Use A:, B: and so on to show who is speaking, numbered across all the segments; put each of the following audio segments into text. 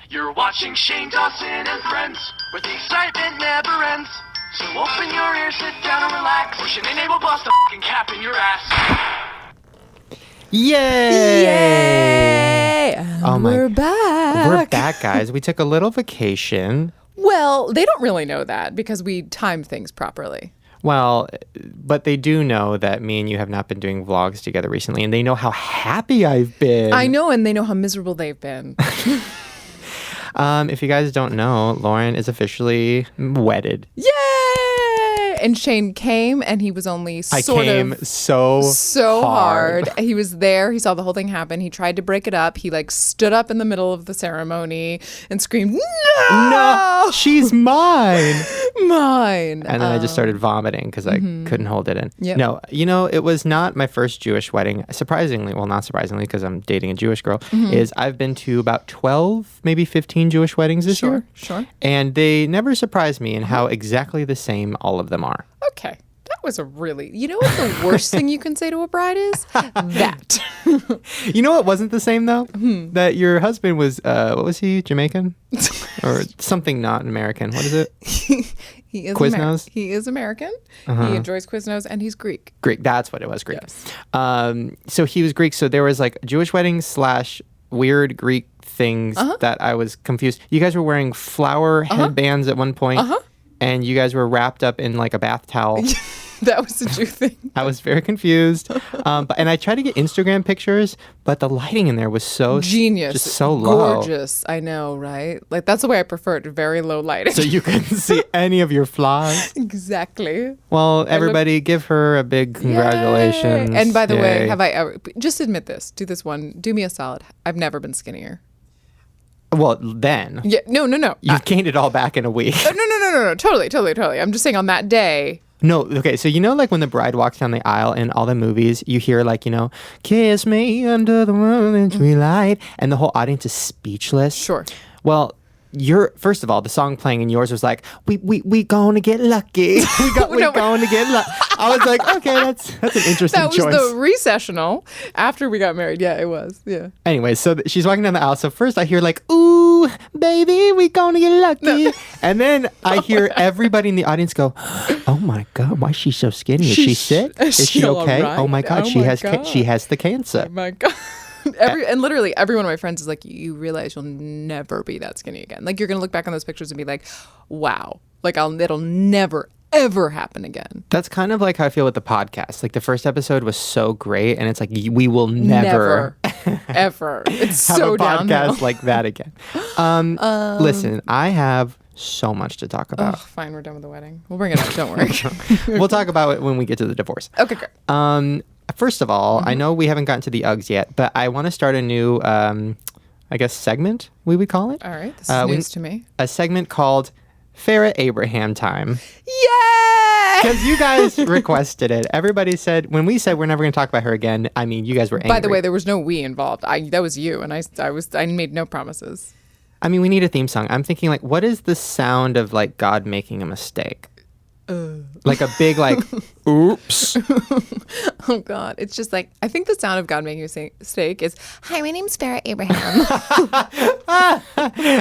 A: You're watching Shane Dawson and Friends, where the excitement never ends. So open your ears, sit down and relax. Push an enable bust a fucking cap in your ass.
B: Yay!
C: Yay!
B: Oh my!
C: We're back.
B: We're back, guys. We took a little vacation.
C: Well, they don't really know that because we timed things properly.
B: Well, but they do know that me and you have not been doing vlogs together recently, and they know how happy I've been.
C: I know, and they know how miserable they've been.
B: If you guys don't know, Lauren is officially wedded.
C: Yay! And Shane came, and he was only
B: so
C: hard. He was there. He saw the whole thing happen. He tried to break it up. He stood up in the middle of the ceremony and screamed, "No!
B: She's mine!"
C: Mine.
B: And then I just started vomiting because I couldn't hold it in.
C: Yep.
B: No, it was not my first Jewish wedding. Surprisingly, well, not surprisingly, because I'm dating a Jewish girl, is I've been to about 12, maybe 15 Jewish weddings this year.
C: Sure.
B: And they never surprised me in how exactly the same all of them are.
C: Okay. That was a really... You know what the worst thing you can say to a bride is? That.
B: You know what wasn't the same, though? That your husband was, what was he, Jamaican? Or something not American. What is it?
C: He is
B: Quiznos?
C: He is American. He enjoys Quiznos, and he's Greek.
B: Greek. That's what it was, Greek.
C: Yes.
B: So he was Greek. So there was like Jewish weddings / weird Greek things that I was confused. You guys were wearing flower headbands at one point. And you guys were wrapped up in like a bath towel.
C: That was a Jew thing.
B: I was very confused. And I tried to get Instagram pictures, but the lighting in there was so
C: genius.
B: Just so low.
C: Gorgeous. I know, right? Like, that's the way I prefer it. Very low lighting.
B: So you couldn't see any of your flaws.
C: Exactly.
B: Well, everybody give her a big congratulations.
C: Yay. And by the way,
B: Yay.
C: have I ever... Just admit this. Do this one. Do me a solid. I've never been skinnier.
B: Well, then.
C: Yeah. No.
B: You gained it all back in a week.
C: No. Totally. I'm just saying on that day...
B: No, okay, so like when the bride walks down the aisle in all the movies, you hear like, kiss me under the wintry light, and the whole audience is speechless.
C: Sure.
B: Well, first of all, the song playing in yours was like, we gonna get lucky. we gonna get lucky. I was like, okay, that's an interesting choice.
C: That was the recessional after we got married. Yeah, it was. Yeah.
B: Anyway, so she's walking down the aisle. So first I hear like, ooh, baby, we gonna get lucky. No. And then I hear everybody in the audience go, oh my God, why is she so skinny? Is she sick? Is she okay?
C: Right?
B: Oh my God, she has the cancer.
C: Oh my God. And literally every one of my friends is like, you realize you'll never be that skinny again. Like, you're going to look back on those pictures and be like, wow, like it'll never, ever happen again.
B: That's kind of like how I feel with the podcast. Like the first episode was so great, and it's like, we will never
C: ever. It's
B: have
C: so
B: a podcast
C: downhill.
B: like that again. Listen, I have so much to talk about.
C: Fine, we're done with the wedding. We'll bring it up. Don't worry.
B: We'll talk about it when we get to the divorce.
C: Okay, great.
B: First of all, I know we haven't gotten to the Uggs yet, but I want to start a new, segment, we would call it.
C: All right. This is news to me.
B: A segment called Farah Abraham Time.
C: Yay!
B: Because you guys requested it. Everybody said, when we said we're never going to talk about her again, I mean, you guys were angry.
C: By the way, there was no we involved. That was you, and I made no promises.
B: I mean, we need a theme song. I'm thinking, like, what is the sound of, like, God making a mistake? Like a big, like, oops.
C: Oh, God. It's just like, I think the sound of God making a mistake is, hi, my name's Farah Abraham.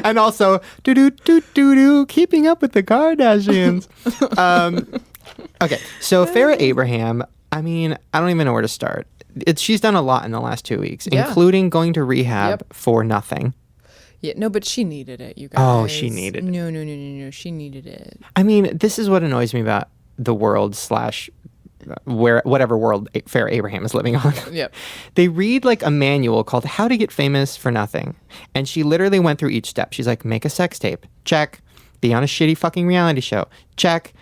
B: And also, do-do-do-do-do, keeping up with the Kardashians. Okay, so Farah Abraham, I mean, I don't even know where to start. She's done a lot in the last 2 weeks, including going to rehab for nothing.
C: Yeah, no, but she needed it, you guys.
B: Oh, she needed it.
C: No. She needed it.
B: I mean, this is what annoys me about the world / whatever world Farah Abraham is living on.
C: Yep.
B: They read like a manual called How to Get Famous for Nothing. And she literally went through each step. She's like, make a sex tape. Check. Be on a shitty fucking reality show. Check.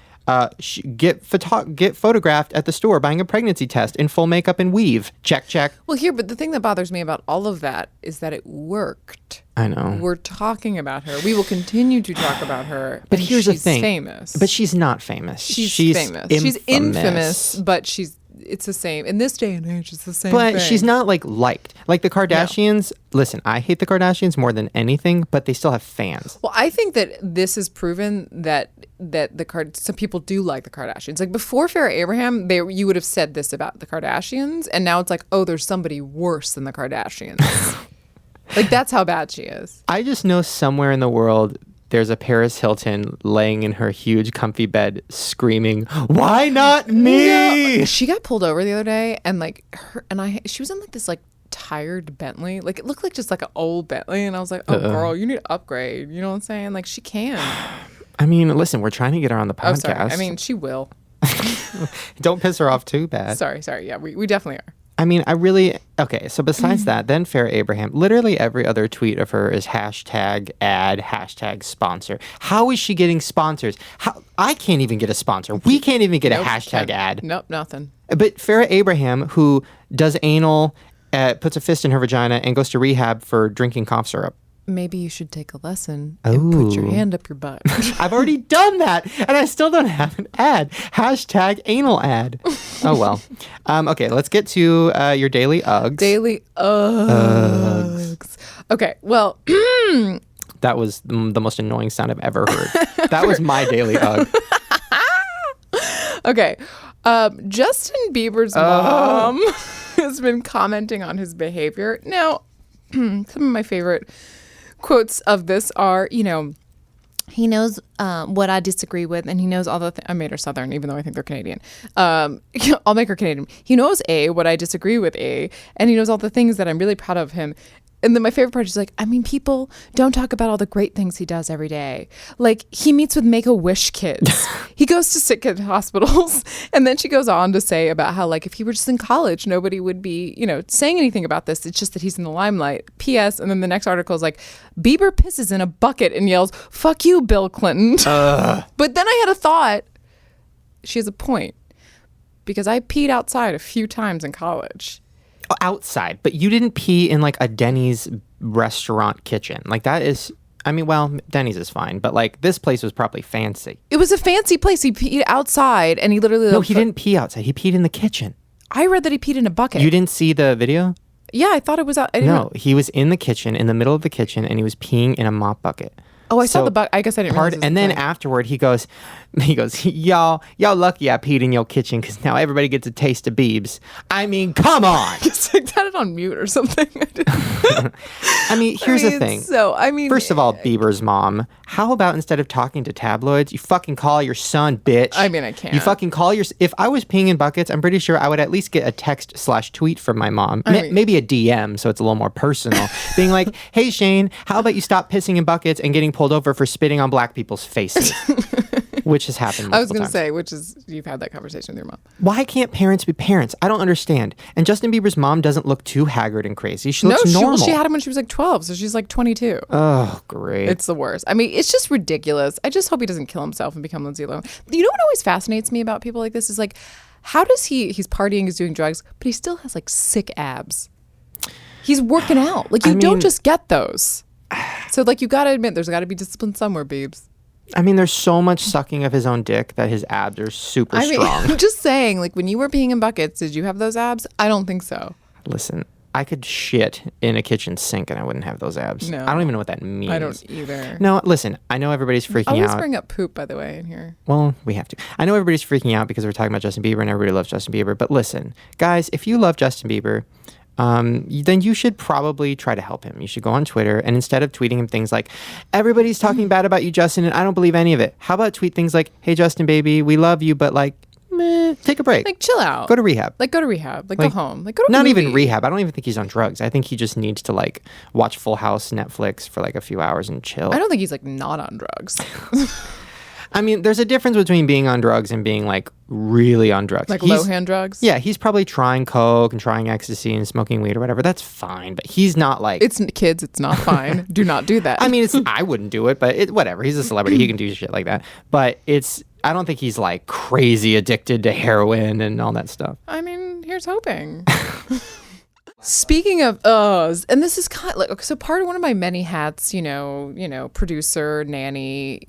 B: Get photographed at the store buying a pregnancy test in full makeup and weave. Check.
C: Well, but the thing that bothers me about all of that is that it worked.
B: I know.
C: We're talking about her. We will continue to talk about her.
B: But here's the thing.
C: She's famous.
B: But she's not famous.
C: She's famous.
B: Infamous.
C: She's infamous, but it's the same. In this day and age, it's the same thing.
B: But she's not liked. Like the Kardashians, listen, I hate the Kardashians more than anything, but they still have fans.
C: Well, I think that this has proven that some people do like the Kardashians. Like before Farrah Abraham, you would have said this about the Kardashians, and now it's like, oh, there's somebody worse than the Kardashians. Like, that's how bad she is.
B: I just know somewhere in the world there's a Paris Hilton laying in her huge comfy bed screaming, "Why not me?"
C: No. She got pulled over the other day, and like she was in like this like tired Bentley. Like, it looked like just like an old Bentley, and I was like, "Oh, girl, you need to upgrade." You know what I'm saying? Like, she can.
B: I mean, listen, we're trying to get her on the podcast.
C: Oh, sorry. I mean, she will.
B: Don't piss her off too bad.
C: Sorry. Yeah, we definitely are.
B: I mean, okay, so besides that, then Farah Abraham, literally every other tweet of her is hashtag ad, hashtag sponsor. How is she getting sponsors? I can't even get a sponsor. We can't even get a hashtag ad.
C: Nope, nothing.
B: But Farah Abraham, who does anal, puts a fist in her vagina, and goes to rehab for drinking cough syrup.
C: Maybe you should take a lesson and put your
B: Ooh.
C: hand up your butt.
B: I've already done that, and I still don't have an ad. Hashtag anal ad. Oh, well. Okay, let's get to your daily Uggs.
C: Daily Uggs. Okay, well,
B: That was the most annoying sound I've ever heard. That was my daily Ugg.
C: okay. Justin Bieber's mom has been commenting on his behavior. Now, some of my favorite quotes of this are, he knows what I disagree with, and he knows all the I made her Southern, even though I think they're Canadian. I'll make her Canadian. He knows what I disagree with, and he knows all the things that I'm really proud of him. And then my favorite part is like, I mean, people don't talk about all the great things he does every day. Like, he meets with Make-A-Wish kids. He goes to sick kid hospitals. And then she goes on to say about how, like, if he were just in college, nobody would be, saying anything about this. It's just that he's in the limelight. P.S. And then the next article is like, Bieber pisses in a bucket and yells, "Fuck you, Bill Clinton." But then I had a thought. She has a point. Because I peed outside a few times in college.
B: Outside, but you didn't pee in like a Denny's restaurant kitchen. Like, that is, I mean, well, Denny's is fine, but like this place was probably fancy.
C: It was a fancy place. He peed outside, and he literally...
B: No, he didn't pee outside. He peed in the kitchen.
C: I read that he peed in a bucket.
B: You didn't see the video?
C: Yeah, I thought it was out.
B: No, he was in the kitchen, in the middle of the kitchen, and he was peeing in a mop bucket.
C: Oh, I saw the bucket. I guess I didn't realize.
B: And then afterward, he goes, y'all lucky I peed in your kitchen because now everybody gets a taste of Biebs. I mean, come on.
C: Just like got it on mute or something.
B: I mean, here's the thing.
C: First
B: of all, Bieber's mom, how about instead of talking to tabloids, you fucking call your son, bitch?
C: I mean, I can't.
B: You fucking call your... If I was peeing in buckets, I'm pretty sure I would at least get a text/tweet from my mom. Maybe a DM, so it's a little more personal. Being like, "Hey, Shane, how about you stop pissing in buckets and getting pulled over for spitting on black people's faces?" Which has happened multiple
C: I was going to
B: times.
C: say, which is, you've had that conversation with your mom.
B: Why can't parents be parents? I don't understand. And Justin Bieber's mom doesn't look too haggard and crazy. She looks normal.
C: She had him when she was like 12, so she's like 22.
B: Oh, great.
C: It's the worst. I mean, it's just ridiculous. I just hope he doesn't kill himself and become Lindsay Lohan. You know what always fascinates me about people like this is like, how does he's partying, he's doing drugs, but he still has like sick abs. He's working out. Like, you don't just get those. So like, you got to admit, there's got to be discipline somewhere, Biebs.
B: I mean, there's so much sucking of his own dick that his abs are super strong.
C: I'm just saying, like, when you were peeing in buckets, did you have those abs? I don't think so.
B: Listen, I could shit in a kitchen sink and I wouldn't have those abs.
C: No.
B: I don't even know what that means.
C: I don't either.
B: No, listen, I know everybody's freaking
C: I always
B: out.
C: bring up poop, by the way, in here.
B: Well, we have to. I know everybody's freaking out because we're talking about Justin Bieber and everybody loves Justin Bieber. But listen, guys, if you love Justin Bieber, then you should probably try to help him. You should go on Twitter, and instead of tweeting him things like, "Everybody's talking bad about you, Justin, and I don't believe any of it," how about tweet things like, "Hey, Justin, baby, we love you, but like, meh, take a break.
C: Like, chill out.
B: Go to rehab.
C: Like, go to rehab. Like, go home. Like, go to a
B: Not
C: movie.
B: even rehab. I don't even think he's on drugs. I think he just needs to like watch Full House Netflix for like a few hours and chill.
C: I don't think he's like not on drugs.
B: I mean, there's a difference between being on drugs and being like really on drugs.
C: Like low-hand drugs?
B: Yeah, he's probably trying coke and trying ecstasy and smoking weed or whatever. That's fine, but he's not like...
C: It's kids, it's not fine. Do not do that.
B: I mean, I wouldn't do it, but whatever. He's a celebrity. He can do shit like that. But I don't think he's like crazy addicted to heroin and all that stuff.
C: I mean, here's hoping. Speaking of uhs, and this is kind of like, so part of one of my many hats, producer, nanny,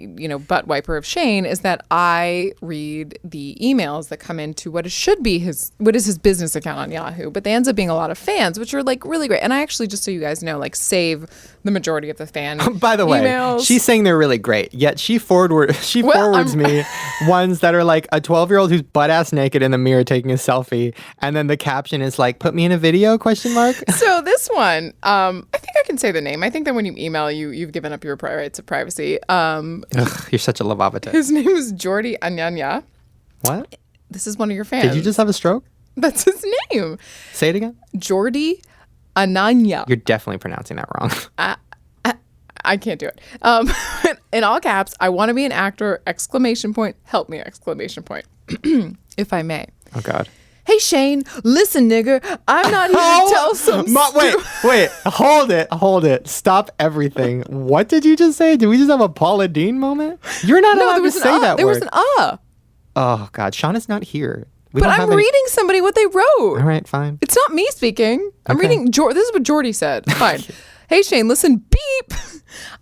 C: butt wiper of Shane, is that I read the emails that come into what is his business account on Yahoo, but they ends up being a lot of fans, which are like really great. And I actually, just so you guys know, like save the majority of the fan
B: By the way,
C: emails.
B: she's saying they're really great, yet she forwards me ones that are like a 12-year-old who's butt-ass naked in the mirror taking a selfie, and then the caption is like, "Put me in a video?" Question mark.
C: So this one, I think I can say the name. I think that when you email, you've given up your rights of privacy.
B: Ugh, you're such a lavavata.
C: His name is Jordi Anyanya.
B: What?
C: This is one of your fans.
B: Did you just have a stroke?
C: That's his name.
B: Say it again.
C: Jordi Anyanya.
B: You're definitely pronouncing that wrong.
C: I can't do it. In all caps, I want to be an actor, exclamation point, help me, exclamation point, if I may.
B: Oh, God.
C: Hey, Shane, listen, nigger, I'm not here to tell some
B: Wait, hold it. Stop everything. What did you just say? Did we just have a Paula Dean moment? You're not allowed to say that
C: There
B: word.
C: was an
B: Oh, God. Shauna's not here.
C: But I'm reading somebody what they wrote.
B: All right, fine.
C: It's not me speaking. I'm
B: Okay.
C: reading. This is what Jordy said. Fine. Hey, Shane, listen, beep.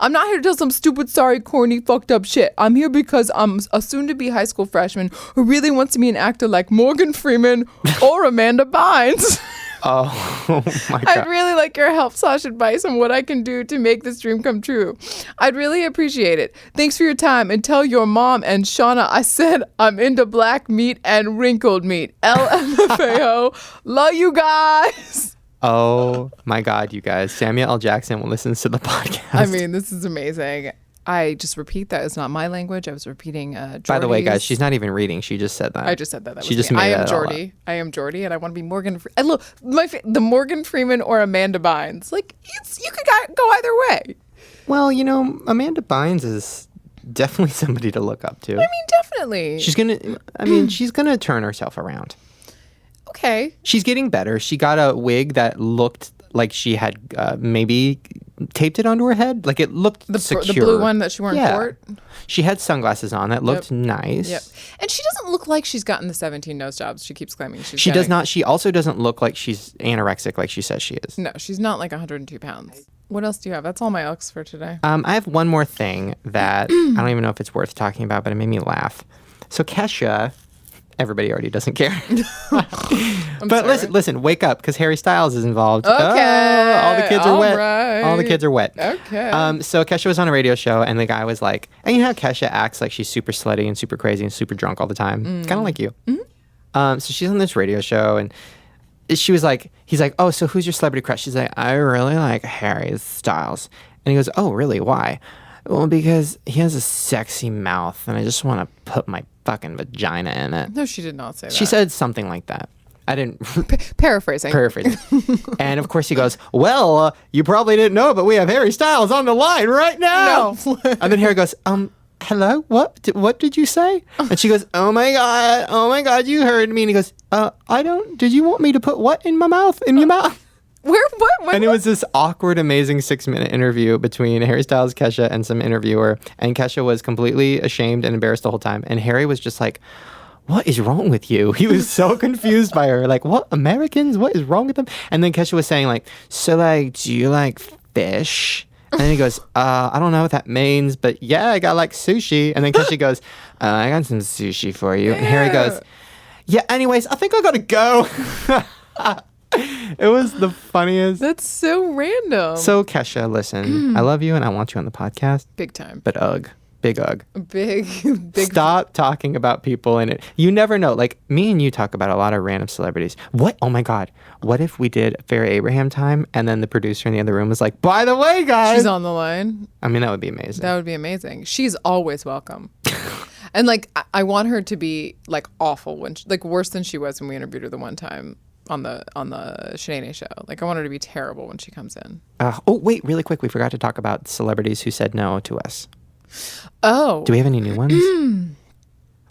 C: I'm not here to tell some stupid, sorry, corny, fucked up shit. I'm here because I'm a soon-to-be high school freshman who really wants to be an actor like Morgan Freeman or Amanda Bynes.
B: Oh, my God.
C: I'd really like your help / advice on what I can do to make this dream come true. I'd really appreciate it. Thanks for your time, and tell your mom and Shauna I said I'm into black meat and wrinkled meat. LMFAO. Love you guys.
B: Oh, my God, you guys. Samuel L. Jackson listens to the podcast.
C: I mean, this is amazing. I just repeat that it's not my language. I was repeating Jordy's.
B: By the way, guys, she's not even reading. She just said that.
C: I just said that.
B: She just made
C: I am
B: that all up.
C: Jordy. I am Jordy, and I want to be Morgan. I look, the Morgan Freeman or Amanda Bynes. Like, you could go either way.
B: Well, Amanda Bynes is definitely somebody to look up to.
C: I mean, definitely.
B: She's gonna turn herself around.
C: Okay.
B: She's getting better. She got a wig that looked like she had maybe taped it onto her head. Like it looked secure.
C: The blue one that she wore in court?
B: She had sunglasses on that looked nice.
C: Yep. And she doesn't look like she's gotten the 17 nose jobs she keeps claiming she's
B: She does
C: getting.
B: not. She also doesn't look like she's anorexic like she says she is.
C: No, she's not like 102 pounds. What else do you have? That's all my ucks for today.
B: I have one more thing that I don't even know if it's worth talking about, but it made me laugh. So Kesha, everybody already doesn't care. But listen, wake up because Harry Styles is involved.
C: Okay.
B: Oh, all the kids are wet.
C: Right.
B: All the kids are wet.
C: Okay.
B: So Kesha was on a radio show and the guy was like, and you know how Kesha acts like she's super slutty and super crazy and super drunk all the time? Kind of like you. So she's on this radio show and she was like, he's like, oh, so who's your celebrity crush? She's like, I really like Harry Styles. And he goes, oh, really? Why? Well, because he has a sexy mouth and I just want to put my fucking vagina in it.
C: No, she did not say that.
B: She said something like that. I didn't
C: Paraphrasing.
B: And of course he goes, well, you probably didn't know, but we have Harry Styles on the line right now.
C: No.
B: And then Harry goes, hello? What did you say? And she goes, oh my God, you heard me. And he goes, did you want me to put what in my mouth? In your mouth?
C: Where? What?
B: And it was this awkward, amazing 6-minute interview between Harry Styles, Kesha, and some interviewer. And Kesha was completely ashamed and embarrassed the whole time. And Harry was just like, what is wrong with you? He was so confused by her. Like, what? Americans? What is wrong with them? And then Kesha was saying like, so like, do you like fish? And then he goes, I don't know what that means, but yeah, I got like sushi. And then Kesha goes, I got some sushi for you. And Harry goes, yeah, anyways, I think I gotta go. It was the funniest.
C: That's so random.
B: So Kesha, listen, I love you and I want you on the podcast.
C: Big time.
B: But big ugh.
C: Big.
B: Stop talking about people in it. You never know. Like me and you talk about a lot of random celebrities. What? Oh my God. What if we did Farah Abraham time and then the producer in the other room was like, by the way, guys.
C: She's on the line.
B: I mean, that would be amazing.
C: That would be amazing. She's always welcome. And like, I want her to be like awful when, like worse than she was when we interviewed her the one time on the Shanae show. Like I want her to be terrible when she comes in.
B: Oh, wait, really quick. We forgot to talk about celebrities who said no to us.
C: Oh.
B: Do we have any new ones?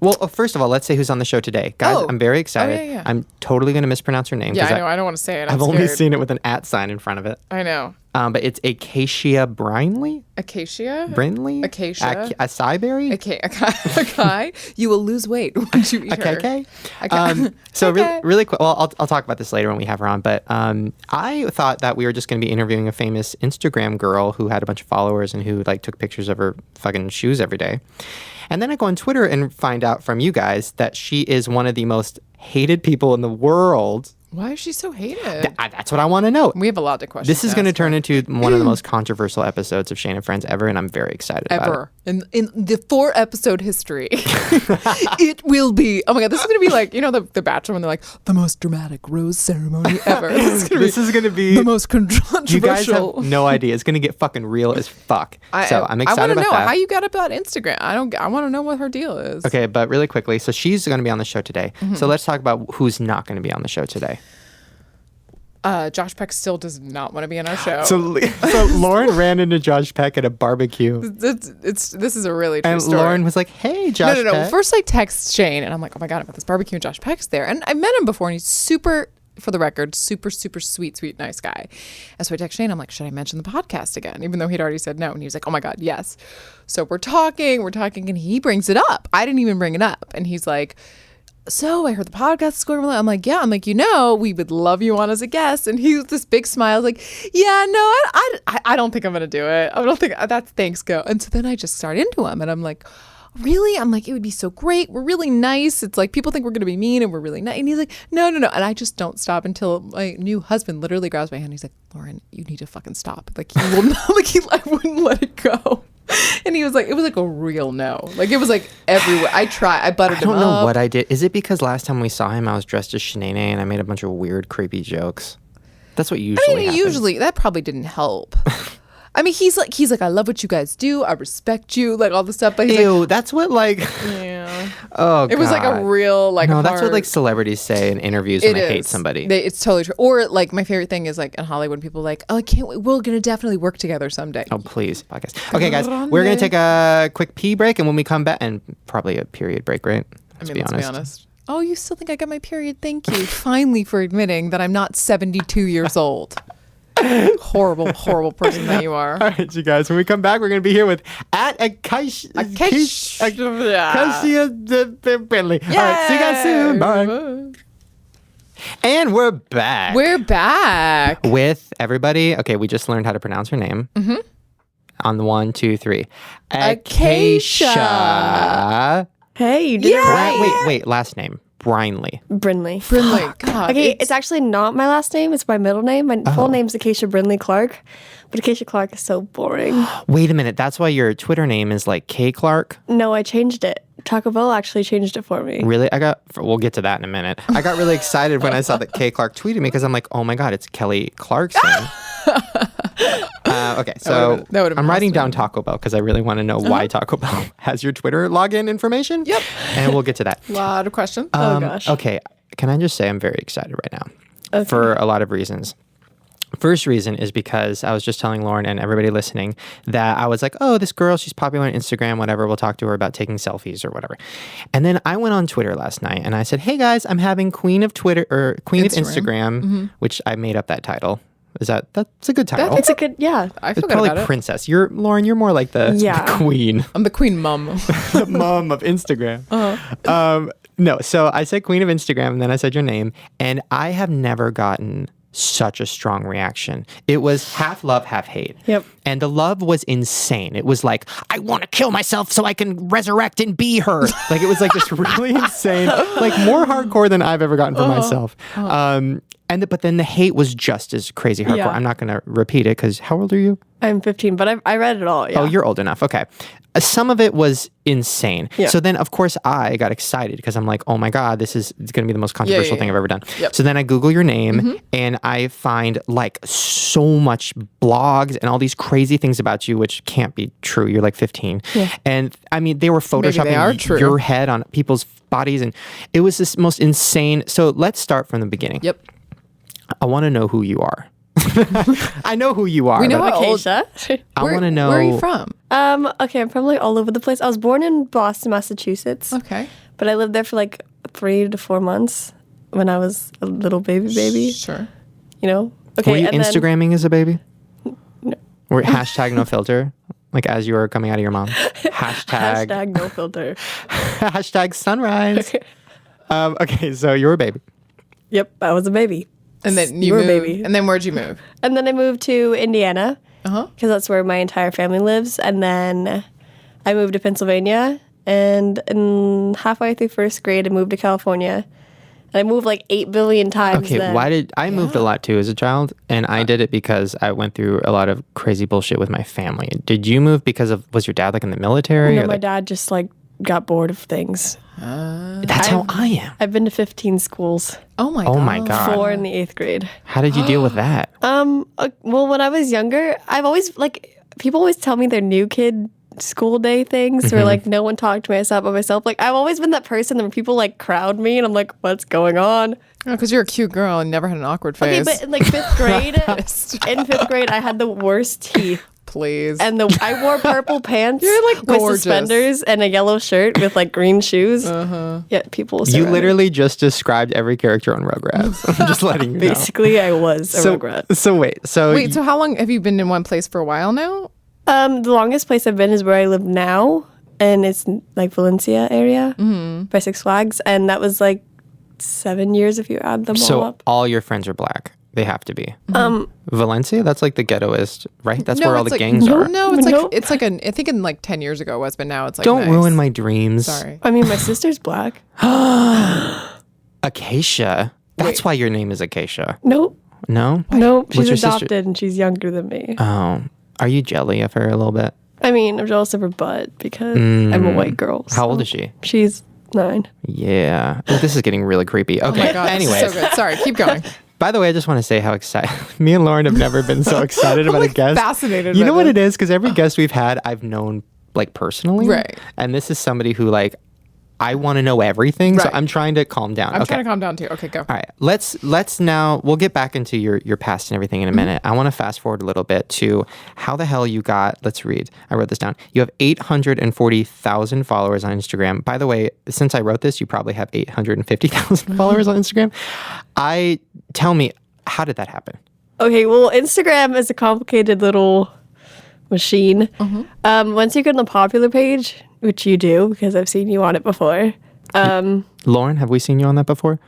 B: Well, first of all, let's say who's on the show today. Guys, I'm very excited.
C: Yeah.
B: I'm totally going to mispronounce her name.
C: Yeah, I know. I don't want to say it.
B: I've only seen it with an @ sign in front of it.
C: I know.
B: But it's Acacia Brinley?
C: Acacia?
B: Brinley?
C: Acacia?
B: Acai berry?
C: Okay. You will lose weight once you eat her.
B: Okay.
C: Okay.
B: So
C: Okay.
B: really quick, well, I'll talk about this later when we have her on, but I thought that we were just going to be interviewing a famous Instagram girl who had a bunch of followers and who like took pictures of her fucking shoes every day. And then I go on Twitter and find out from you guys that she is one of the most hated people in the world
C: Why is she so hated?
B: That's what I want to know.
C: We have a lot of questions.
B: This is going to turn into one of the most controversial episodes of Shane and Friends ever, and I'm very excited about it.
C: In the 4-episode history. It will be. Oh my God, this is going to be like, the Bachelor when they're like, the most dramatic rose ceremony ever. This is going to be the most controversial.
B: You guys have no idea. It's going to get fucking real as fuck. So I'm excited about that.
C: I want to know how you got about Instagram. I want to know what her deal is.
B: Okay, but really quickly, so she's going to be on the show today. So let's talk about who's not going to be on the show today.
C: Josh Peck still does not want to be on our show.
B: So Lauren ran into Josh Peck at a barbecue.
C: This is a really true story.
B: And Lauren was like, "Hey, Josh Peck."
C: No. First, I text Shane, and I'm like, "Oh my God, I'm at this barbecue, and Josh Peck's there." And I met him before, and he's super, for the record, super, super sweet, nice guy. And so I text Shane. I'm like, "Should I mention the podcast again?" Even though he'd already said no, and he was like, "Oh my God, yes." So we're talking, and he brings it up. I didn't even bring it up, and he's like, "So I heard the podcast is going really." I'm like, "Yeah." I'm like, we would love you on as a guest. And he was this big smile, like, "Yeah, no, I don't think I'm gonna do it. I don't think that's thanks go." And so then I just start into him, and I'm like, "Really?" I'm like, "It would be so great. We're really nice. It's like people think we're gonna be mean, and we're really nice." And he's like, "No." And I just don't stop until my new husband literally grabs my hand. He's like, "Lauren, you need to fucking stop." Like he will not. I wouldn't let it go. And he was like, it was like a real no. Like it was like everywhere. I buttered him up.
B: I don't know what I did. Is it because last time we saw him, I was dressed as Shanae and I made a bunch of weird, creepy jokes? That's what usually happens.
C: Usually that probably didn't help. I mean, he's like, "I love what you guys do. I respect you," like all the stuff. But he's
B: Ew, that's what
C: yeah.
B: Oh, God.
C: It was like a real
B: No, that's what like celebrities say in interviews when they hate somebody.
C: It's totally true. Or like my favorite thing is like in Hollywood, people are like, "Oh, I can't wait. We're gonna definitely work together someday."
B: Oh, please, podcast. Okay, guys, we're gonna take a quick pee break, and when we come back, and probably a period break, right? Let's be honest.
C: Oh, you still think I got my period? Thank you, finally, for admitting that I'm not 72 years old. Horrible person that you are.
B: All right, you guys. When we come back, we're going to be here with Acacia Brinley. All right, see you guys soon. Bye. And we're back.
C: We're back
B: with everybody. Okay, we just learned how to pronounce her name. Mm-hmm. On the 1, 2, 3. Acacia.
D: Hey, you did it right.
B: Wait. Last name. Brinley.
D: Brinley.
C: God.
D: Okay, it's actually not my last name. It's my middle name. My full name's Acacia Brinley Clark. But Acacia Clark is so boring.
B: Wait a minute. That's why your Twitter name is like K Clark?
D: No, I changed it. Taco Bell actually changed it for me.
B: Really? We'll get to that in a minute. I got really excited when I saw that K Clark tweeted me because I'm like, oh my God, it's Kelly Clarkson. Okay, so I'm writing down Taco Bell because I really want to know why Taco Bell has your Twitter login information.
C: Yep.
B: And we'll get to that.
C: A lot of questions.
D: Oh, gosh.
B: Okay, can I just say I'm very excited right now for a lot of reasons. First reason is because I was just telling Lauren and everybody listening that I was like, oh, this girl, she's popular on Instagram, whatever. We'll talk to her about taking selfies or whatever. And then I went on Twitter last night and I said, hey guys, I'm having Queen of Twitter or Queen of Instagram, which I made up that title. That's a good title?
D: It's a good, yeah.
C: I feel
B: it's probably like princess. Lauren, you're more like the queen.
C: I'm the queen mom.
B: The mom of Instagram. No, so I said Queen of Instagram and then I said your name and I have never gotten such a strong reaction. It was half love, half hate.
D: Yep.
B: And the love was insane. It was like, I want to kill myself so I can resurrect and be her. Like, it was like this really insane, like more hardcore than I've ever gotten for myself. But then the hate was just as crazy hardcore.
D: Yeah.
B: I'm not going to repeat it because how old are you?
D: I'm 15, but I read it all. Yeah.
B: Oh, you're old enough. Okay. Some of it was insane.
D: Yeah.
B: So then, of course, I got excited because I'm like, oh my God, it's going to be the most controversial thing I've ever done.
C: Yep.
B: So then I Google your name and I find like so much blogs and all these crazy things about you, which can't be true. You're like 15. Yeah. And I mean, they were photoshopping your head on people's bodies and it was this most insane. So let's start from the beginning.
C: Yep.
B: I want to know who you are. I know who you are.
C: We know
D: Acacia.
B: I want to know.
C: Where are you from?
D: Okay, I'm from like all over the place. I was born in Boston, Massachusetts.
C: Okay.
D: But I lived there for like 3 to 4 months when I was a little baby.
C: Sure.
D: You know? Okay.
B: Were you Instagramming as a baby?
D: No.
B: Or hashtag no filter? Like as you were coming out of your mom?
D: Hashtag no filter.
B: Hashtag sunrise. Okay, so you were a baby.
D: Yep, I was a baby.
C: And then
D: you were a baby.
C: And then where'd you move?
D: And then I moved to Indiana because that's where my entire family lives. And then I moved to Pennsylvania. And halfway through first grade, I moved to California. And I moved like 8 billion times.
B: Okay,
D: then.
B: why did I moved a lot too as a child, and I did it because I went through a lot of crazy bullshit with my family. Did you move because of was your dad like in the military?
D: No,
B: or
D: my
B: like,
D: dad just like got bored of things.
B: That's how I am.
D: I've been to 15 schools,
C: Oh my
B: Oh
C: god.
B: my god!
D: 4 in the 8th grade.
B: How did you deal with that?
D: Well, when I was younger, I've always people always tell me their new kid school day things where like no one talked to me about myself. Like I've always been that person that when people like crowd me and I'm like, what's going on?
C: Because you're a cute girl and never had an awkward face.
D: Okay, but in like 5th grade, in 5th grade, I had the worst teeth.
C: Please.
D: And I wore purple pants
C: You're, like,
D: with
C: gorgeous.
D: suspenders and a yellow shirt with like green shoes. Yeah, people.
B: You
D: surrounded me.
B: literally just described every character on Rugrats. I'm just letting you know.
D: Basically, I was a Rugrat.
B: So wait.
C: Wait, so how long have you been in one place for a while now?
D: The longest place I've been is where I live now, and it's like Valencia area by Six Flags, and that was like 7 years if you add them all
B: So
D: up.
B: all your friends are black. They have to be. Valencia, that's like the ghettoist, right? That's where all the
C: it's like,
B: gangs are.
C: No, it's
D: Nope.
C: like it's like I think in like 10 years ago it was, but now it's like
B: Don't
C: nice.
B: ruin my dreams.
C: Sorry.
D: I mean, my sister's black.
B: Acacia. That's why your name is Acacia.
D: Nope,
B: No?
D: nope.
B: What's
D: She's
B: your sister?
D: adopted, and she's younger than me.
B: Oh. Are you jelly of her a little bit?
D: I mean, I'm jealous of her butt because I'm a white girl.
B: How old
D: so-
B: is she?
D: She's 9.
B: Yeah. Ooh, this is getting really creepy. Okay.
C: Oh my god.
B: Anyway.
C: So good. Sorry, keep going.
B: By the way, I just want to say how excited me and Lauren have never been so excited about a guest.
C: fascinated
B: You
C: by
B: know what
C: this.
B: it is? Because every guest we've had, I've known like personally.
C: Right.
B: And this is somebody who like I want to know everything. So
C: Right.
B: I'm trying to calm down.
C: I'm
B: okay.
C: trying to calm down too. Okay, go.
B: All right, let's now we'll get back into your past and everything in a minute. I want to fast forward a little bit to how the hell you got. Let's read. I wrote this down. You have 840,000 followers on Instagram. By the way, since I wrote this, you probably have 850,000 followers on Instagram. Tell me, how did that happen?
D: Okay, well, Instagram is a complicated little machine. Once you get on the popular page, which you do because I've seen you on it before.
B: Lauren, have we seen you on that before?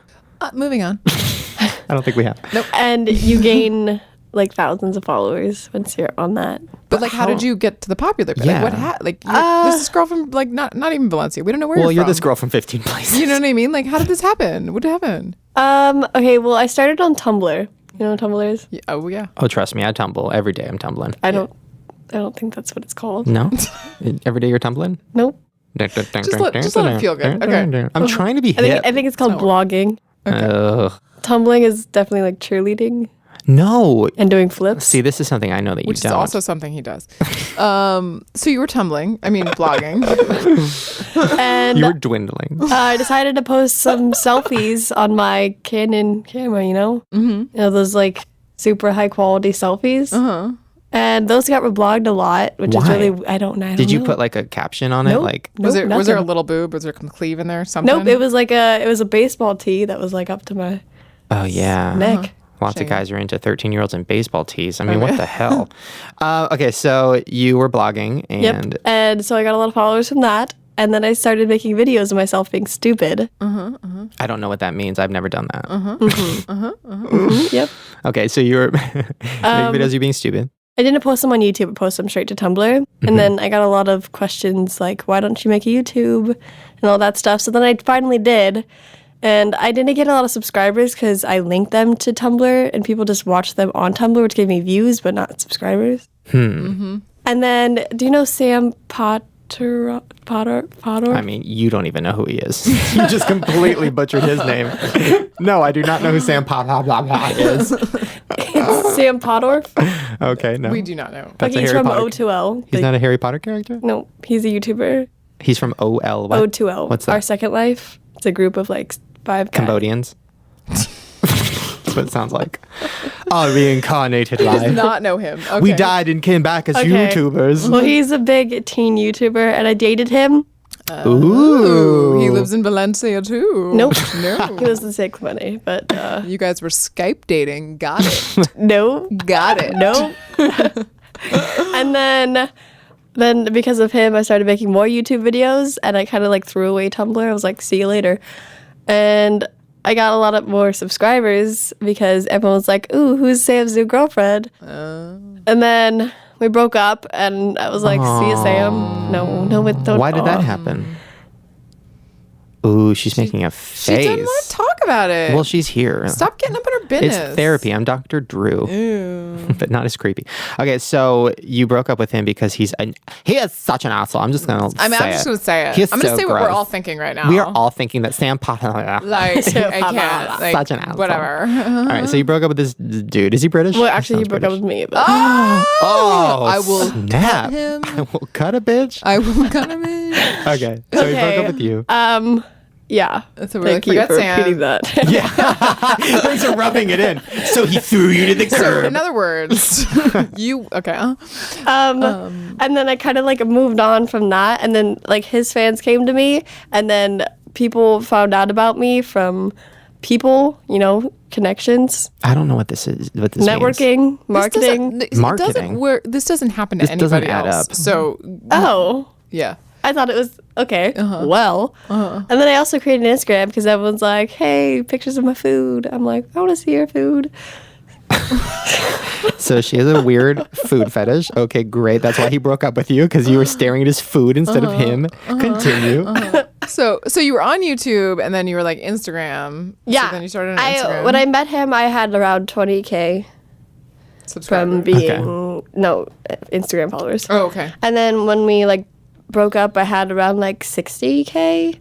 C: Moving on.
B: I don't think we have.
D: And you gain like thousands of followers once you're on that.
C: But like, how did you get to the popular? Like,
B: Yeah.
C: what this is girl from like not even Valencia. We don't know where.
B: Well,
C: you're
B: you're
C: from.
B: this girl from 15 places.
C: You know what I mean? Like, how did this happen? What happened?
D: Okay, well, I started on Tumblr. You know what Tumblr is?
C: Yeah, oh yeah.
B: Oh, trust me, I tumble every day. I'm tumbling.
D: I don't think that's what it's called.
B: No, every day you're tumbling.
D: Nope.
C: Just let it feel good. Okay.
B: I'm trying to be hip.
D: I think it's called blogging.
B: Ugh.
D: Tumbling is definitely like cheerleading
B: No.
D: and doing flips.
B: See, this is something I know that you
C: Which is
B: don't.
C: also something he does. So you were blogging.
D: And
B: You were dwindling.
D: I decided to post some selfies on my Canon camera, you know? You know, those like super high quality selfies. And those got reblogged a lot, which is
B: Why?
D: really, I don't know.
B: Did you put like a caption on it?
D: Nope.
B: Like,
C: Was there a
D: nothing.
C: little boob? Was there some cleave in there? Something?
D: Nope, it was like it was a baseball tee that was like up to my
B: oh yeah.
D: neck.
B: Lots
C: Shame.
B: of guys are into 13-year-olds in baseball tees. I mean, what the hell? Okay, so you were blogging and
D: Yep. And so I got a lot of followers from that. And then I started making videos of myself being stupid.
B: I don't know what that means. I've never done that.
D: Yep.
B: Okay, so you were making videos of you being stupid.
D: I didn't post them on YouTube, I posted them straight to Tumblr. And then I got a lot of questions like, why don't you make a YouTube? And all that stuff. So then I finally did. And I didn't get a lot of subscribers because I linked them to Tumblr and people just watched them on Tumblr, which gave me views but not subscribers. And then, do you know Sam Potter?
B: I mean, you don't even know who he is. You just completely butchered his name. No, I do not know who Sam is.
D: It's Sam Pottorf.
B: Okay, no.
C: We do not know.
B: That's a
D: He's
B: Harry
D: from
B: Potter.
D: O2L.
B: He's not a Harry Potter character?
D: No, he's a YouTuber.
B: He's from OL. What?
D: O2L.
B: What's
D: Our
B: that?
D: Second Life. It's a group of like 5 guys.
B: Cambodians? That's what it sounds like. Our reincarnated
C: Does
B: life.
C: not know him. Okay.
B: We died and came back as
D: Okay.
B: YouTubers.
D: Well, he's a big teen YouTuber, and I dated him.
B: Ooh.
C: He lives in Valencia too.
D: Nope.
C: No.
D: He doesn't take money, but
C: You guys were Skype dating. Got it.
D: no,
C: Got it.
D: no. And then because of him, I started making more YouTube videos, and I kind of like threw away Tumblr. I was like, see you later. And I got a lot of more subscribers because everyone was like, ooh, who's Sam's new girlfriend? And then we broke up, and I was like, see you, Sam. No, don't.
B: Why did that happen? Ooh, she's making a
C: She did
B: face.
C: not talk about it.
B: Well, she's here.
C: Stop getting up in her business.
B: It's therapy. I'm Dr. Drew. But not as creepy. Okay, so you broke up with him because he is such an asshole. I'm just going to say it.
C: I'm just going to say it.
B: He is
C: I'm going to
B: so
C: say what we're
B: gross.
C: all thinking right now.
B: We are all thinking that Sam Potter.
C: Like, I can't. Like,
B: Such an asshole.
C: whatever.
B: All right, so you broke up with this dude. Is he British?
D: Well, actually, he
B: Sounds
D: broke up
B: British.
D: with me. But
B: Oh,
C: I will
B: snap.
C: cut him.
B: I will cut a bitch.
C: I will cut him in.
B: Okay, so he broke up with you.
D: yeah.
C: So we're like,
D: Thank you
C: forget
D: for
C: Sam.
D: repeating that.
B: Thanks for rubbing it in. So he threw you to the
C: So,
B: curb.
C: in other words, you okay?
D: And then I kind of like moved on from that, and then like his fans came to me, and then people found out about me from people, connections,
B: I don't know what this is. What this
D: networking, marketing.
B: Marketing.
C: This doesn't happen to
B: This doesn't
C: anybody
B: add
C: else.
B: up.
C: So
D: Oh,
C: yeah.
D: I thought it was okay. Well, and then I also created an Instagram because everyone's like, "Hey, pictures of my food." I'm like, "I want to see your food."
B: So she has a weird food fetish. Okay, great. That's why he broke up with you, because you were staring at his food instead of him. Continue.
C: So you were on YouTube, and then you were like Instagram.
D: Yeah.
C: So then you started on Instagram.
D: When I met him, I had around 20K
C: Subscriber.
D: from being Instagram followers.
C: Oh, okay.
D: And then when we like broke up, I had around like 60K.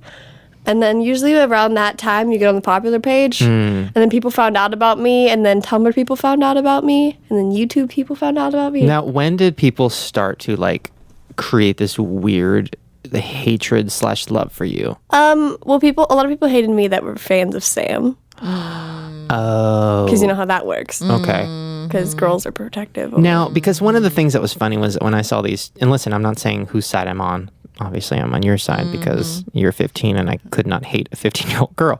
D: And then usually around that time, you get on the popular page, and then people found out about me, and then Tumblr people found out about me, and then YouTube people found out about me.
B: Now, when did people start to like create this weird hatred / love for you?
D: Well, a lot of people hated me that were fans of Sam,
B: Oh.
D: because you know how that works.
B: Okay.
D: Because girls are protective.
B: Now, because one of the things that was funny was when I saw these, and listen, I'm not saying whose side I'm on. Obviously, I'm on your side because you're 15 and I could not hate a 15-year-old girl.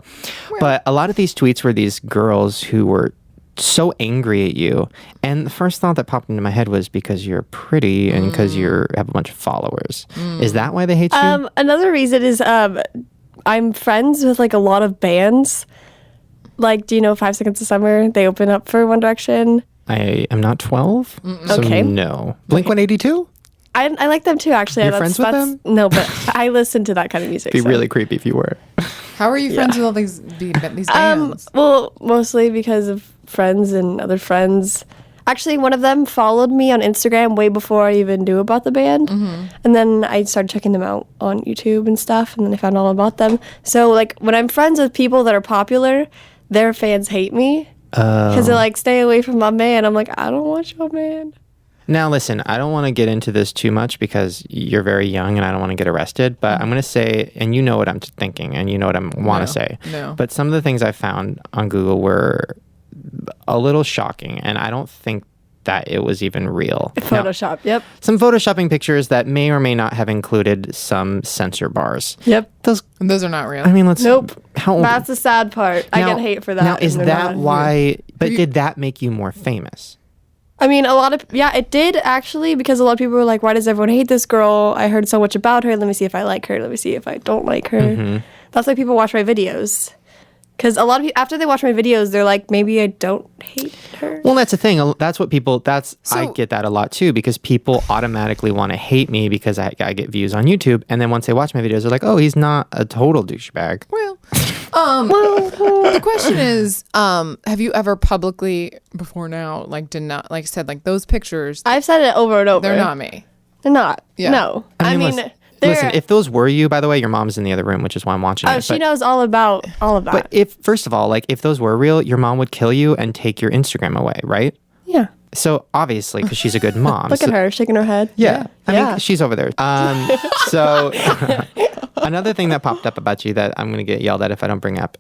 B: But a lot of these tweets were these girls who were so angry at you. And the first thought that popped into my head was because you're pretty and because you have a bunch of followers. Is that why they hate you?
D: Another reason is I'm friends with like a lot of bands. Like, do you know 5 Seconds of Summer? They open up for One Direction.
B: I am not 12. So
D: Okay.
B: no. Blink-182?
D: I like them too, actually.
B: You're friends with them?
D: No, but I listen to that kind of music.
B: It'd be
D: so.
B: really creepy if you were.
C: How are you friends with all these bands?
D: Well, mostly because of friends and other friends. Actually, one of them followed me on Instagram way before I even knew about the band. And then I started checking them out on YouTube and stuff, and then I found all about them. So, like, when I'm friends with people that are popular, their fans hate me. Because they're like, stay away from my man. I'm like, I don't want your man.
B: Now, listen, I don't want to get into this too much because you're very young and I don't want to get arrested. But I'm going to say, and you know what I'm thinking and you know what I want to say.
C: No.
B: But some of the things I found on Google were a little shocking. And I don't think that it was even real. Now,
D: Photoshop, yep.
B: some photoshopping pictures that may or may not have included some censor bars.
D: Yep.
B: Those,
C: Those are not real.
B: I mean, let's...
D: Nope.
B: How old?
D: That's the sad part. I
B: Now-
D: get hate for that.
B: Now, is
D: and they're
B: that
D: not.
B: why... But did that make you more famous?
D: I mean, it did actually, because a lot of people were like, why does everyone hate this girl? I heard so much about her. Let me see if I like her. Let me see if I don't like her. That's why people watch my videos. Because a lot of people, after they watch my videos, they're like, maybe I don't hate her.
B: Well, that's the thing. That's what people, I
C: So-
B: get that a lot too, because people automatically want to hate me because I get views on YouTube. And then once they watch my videos, they're like, oh, he's not a total douchebag.
C: Well, the question is, have you ever publicly before now, said those pictures,
D: I've said it over and over.
C: they're not me.
D: They're not.
C: Yeah.
D: No. I mean,
B: listen, if those were you, by the way, your mom's in the other room, which is why I'm watching it.
D: she knows all about that.
B: But if, first of all, like if those were real, your mom would kill you and take your Instagram away, right?
D: Yeah.
B: So obviously, because she's a good mom.
D: Look at her shaking her head.
B: Yeah. I
D: Yeah.
B: mean, she's over there. So another thing that popped up about you that I'm going to get yelled at if I don't bring up.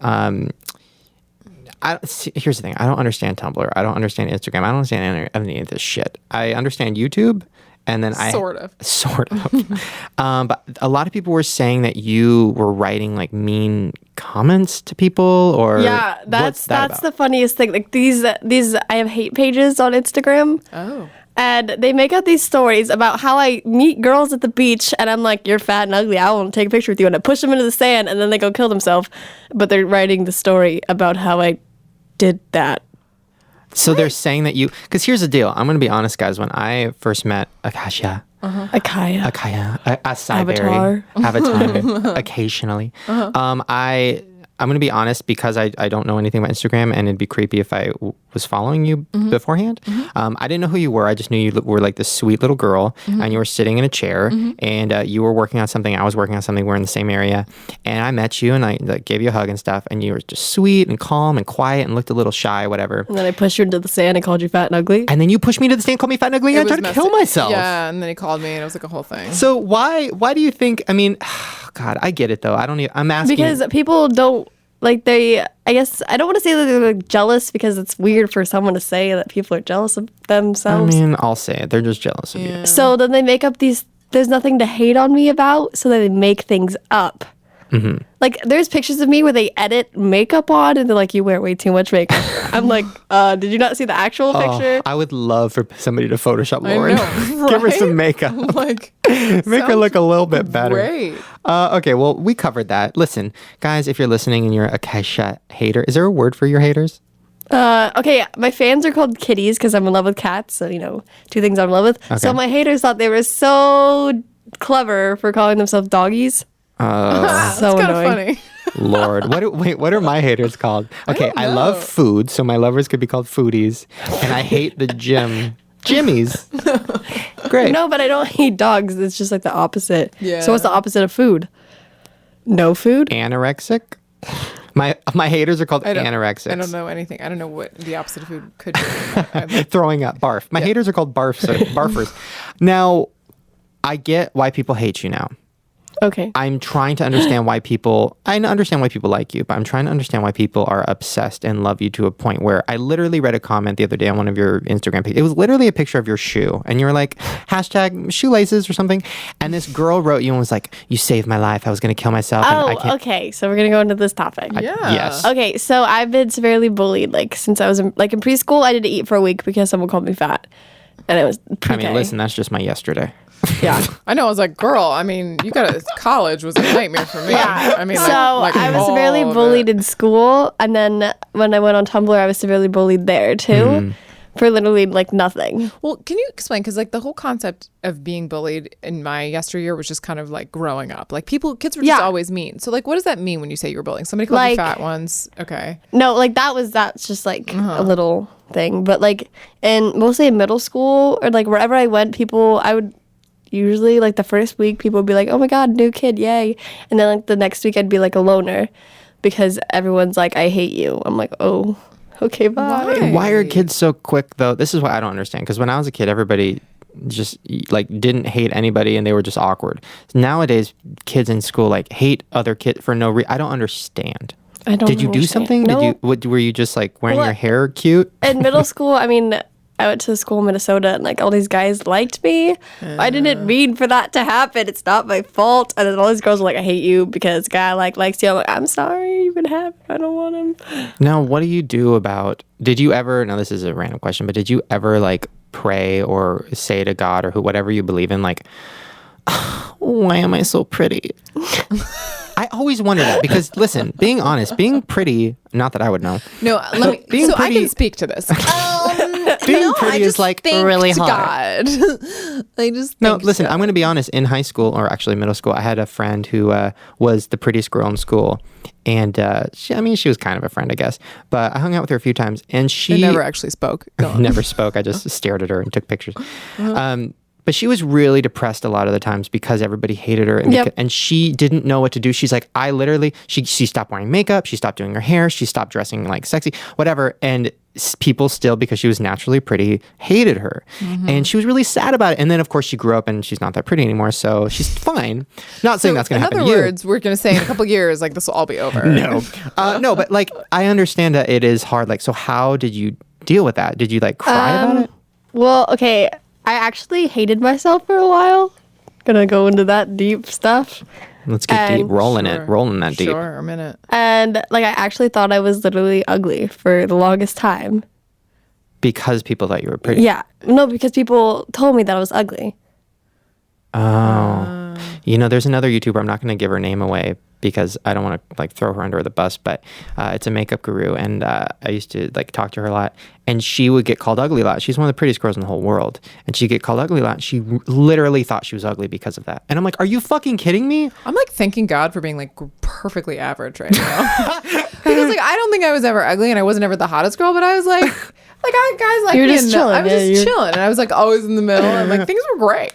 B: Here's the thing. I don't understand Tumblr. I don't understand Instagram. I don't understand any of this shit. I understand YouTube. And then
C: Sort of.
B: But a lot of people were saying that you were writing like mean comments to people, or
D: Yeah,
B: what's that
D: that's
B: about?
D: the funniest thing. Like these I have hate pages on Instagram.
C: Oh.
D: And they make up these stories about how I meet girls at the beach and I'm like, you're fat and ugly. I want to take a picture with you. And I push them into the sand and then they go kill themselves. But they're writing the story about how I did that.
B: So they're saying that because here's the deal. I'm going to be honest, guys. When I first met Acacia,
D: Akaya.
B: Avatar, occasionally, I'm going to be honest, because I don't know anything about Instagram, and it'd be creepy if I was following you beforehand. I didn't know who you were. I just knew you were like this sweet little girl, and you were sitting in a chair, and you were working on something. I was working on something. We're in the same area, and I met you, and I like, gave you a hug and stuff, and you were just sweet and calm and quiet and looked a little shy, whatever.
D: And then I pushed you into the sand and called you fat and ugly.
B: And then you pushed me to the stand, called me fat and ugly, and I tried to kill myself.
C: Yeah, and then he called me, and it was like a whole thing.
B: So why do you think? I mean, God, I get it though. I'm asking
D: Because people don't like I guess I don't want to say that they're like jealous because it's weird for someone to say that people are jealous of themselves.
B: I mean, I'll say it. They're just jealous of you.
D: So then they make up these. There's nothing to hate on me about, so they make things up. Like there's pictures of me where they edit makeup on, and they're like, "You wear way too much makeup." I'm like, "Did you not see the actual picture?"
B: I would love for somebody to Photoshop
C: I
B: Lauren.
C: know,
B: Give her
C: right?
B: some makeup.
C: Like,
B: Make her look a little bit better.
C: great.
B: Okay, well, we covered that. Listen, guys, if you're listening and you're a Kesha hater, is there a word for your haters?
D: Okay, my fans are called kitties because I'm in love with cats. So, 2 things I'm in love with.
B: Okay.
D: So my haters thought they were so clever for calling themselves doggies. So
C: That's kind of
D: annoying.
C: funny.
B: Lord, what are my haters called? Okay, I love food, so my lovers could be called foodies, and I hate the gym. Jimmies. Great.
D: No, but I don't hate dogs. It's just like the opposite.
C: Yeah.
D: So what's the opposite of food? No food?
B: Anorexic. My haters are called anorexics.
C: I don't know anything. I don't know what the opposite of food could be.
B: Throwing up, barf. My haters are called barfers. Now, I get why people hate you now.
D: Okay.
B: I'm trying to understand why people, I understand why people like you, but I'm trying to understand why people are obsessed and love you to a point where I literally read a comment the other day on one of your Instagram pages. It was literally a picture of your shoe, and you were like, hashtag shoelaces or something. And this girl wrote you and was like, you saved my life. I was going to kill myself. and I can't.
D: Okay. So we're going to go into this topic.
B: Yes.
D: Okay, so I've been severely bullied. Like since I was in preschool, I didn't eat for a week because someone called me fat, and it was pre-K.
B: I mean, listen, that's just my yesterday.
D: Yeah.
C: I know. I was like, girl. I mean, college was a nightmare for me.
D: Yeah.
C: I mean,
D: So
C: like
D: I was
C: all
D: severely
C: of
D: bullied
C: it.
D: in school, and then when I went on Tumblr, I was severely bullied there too, for literally like nothing.
C: Well, can you explain? Because like the whole concept of being bullied in my yesteryear was just kind of like growing up. Like kids were just always mean. So like, what does that mean when you say you were bullying? Somebody called you
D: Like-
C: fat once. Okay.
D: No, like that's just like a little thing, but like mostly in middle school or like wherever I went, I would usually like the first week people would be like, oh my god, new kid, yay, and then like the next week I'd be like a loner because everyone's like, I hate you. I'm like, oh, okay, bye.
B: Why are kids so quick though? This is what I don't understand. Because when I was a kid, everybody just like didn't hate anybody and they were just awkward. Nowadays, kids in school like hate other kids for no reason. I don't understand.
D: I don't
B: Did you do
D: understand.
B: something?
D: No.
B: Were you just like wearing
D: Well,
B: your hair cute?
D: In middle school, I mean, I went to school in Minnesota and like all these guys liked me. I didn't mean for that to happen. It's not my fault. And then all these girls were like, I hate you because guy likes you. I'm like, I'm sorry, you can have him. I don't want him.
B: Now, what do you do about? Did you ever? Now, this is a random question, but did you ever like pray or say to God or whatever you believe in, like, why am I so pretty? I always wonder that because, listen, being honest, being pretty, not that I would know.
C: No, let me.
B: Being
C: So I
B: pretty-
C: can speak to this.
B: Being pretty is like really hard.
C: God. I just
B: No,
C: think
B: listen,
C: so.
B: I'm going to be honest. In high school, or actually middle school, I had a friend who was the prettiest girl in school. And she was kind of a friend, I guess. But I hung out with her a few times. And she
C: They never actually spoke. Go on.
B: never spoke. I just stared at her and took pictures. But she was really depressed a lot of the times because everybody hated her. And,
D: Yep.
B: and she didn't know what to do. She's like, she stopped wearing makeup. She stopped doing her hair. She stopped dressing like sexy, whatever. And people still, because she was naturally pretty, hated her. And she was really sad about it. And then, of course, she grew up and she's not that pretty anymore. So she's fine. Not saying that's going to happen
C: In
B: to
C: other
B: you.
C: words, we're going to say in a couple years, like this will all be over.
B: No. No, but like, I understand that it is hard. Like, so how did you deal with that? Did you like cry about it?
D: Well, okay. I actually hated myself for a while. Gonna go into that deep stuff.
B: Let's get deep.
D: and-
B: Rolling
C: Sure.
B: it. Rolling that deep.
C: Sure, a minute.
D: And like I actually thought I was literally ugly for the longest time.
B: Because people thought you were pretty.
D: Yeah. No, because people told me that I was ugly.
B: Oh. You know, there's another YouTuber. I'm not going to give her name away because I don't want to like throw her under the bus, but it's a makeup guru, and I used to like talk to her a lot, and she would get called ugly a lot. She's one of the prettiest girls in the whole world, and she'd get called ugly a lot. She literally thought she was ugly because of that. And I'm like, are you fucking kidding me?
C: I'm like thanking God for being like perfectly average right now. Because like I don't think I was ever ugly, and I wasn't ever the hottest girl, but I was like guys like
D: You were
C: me,
D: just
C: and
D: chilling,
C: I was
D: yeah,
C: just chilling, and I was like always in the middle, and like things were great.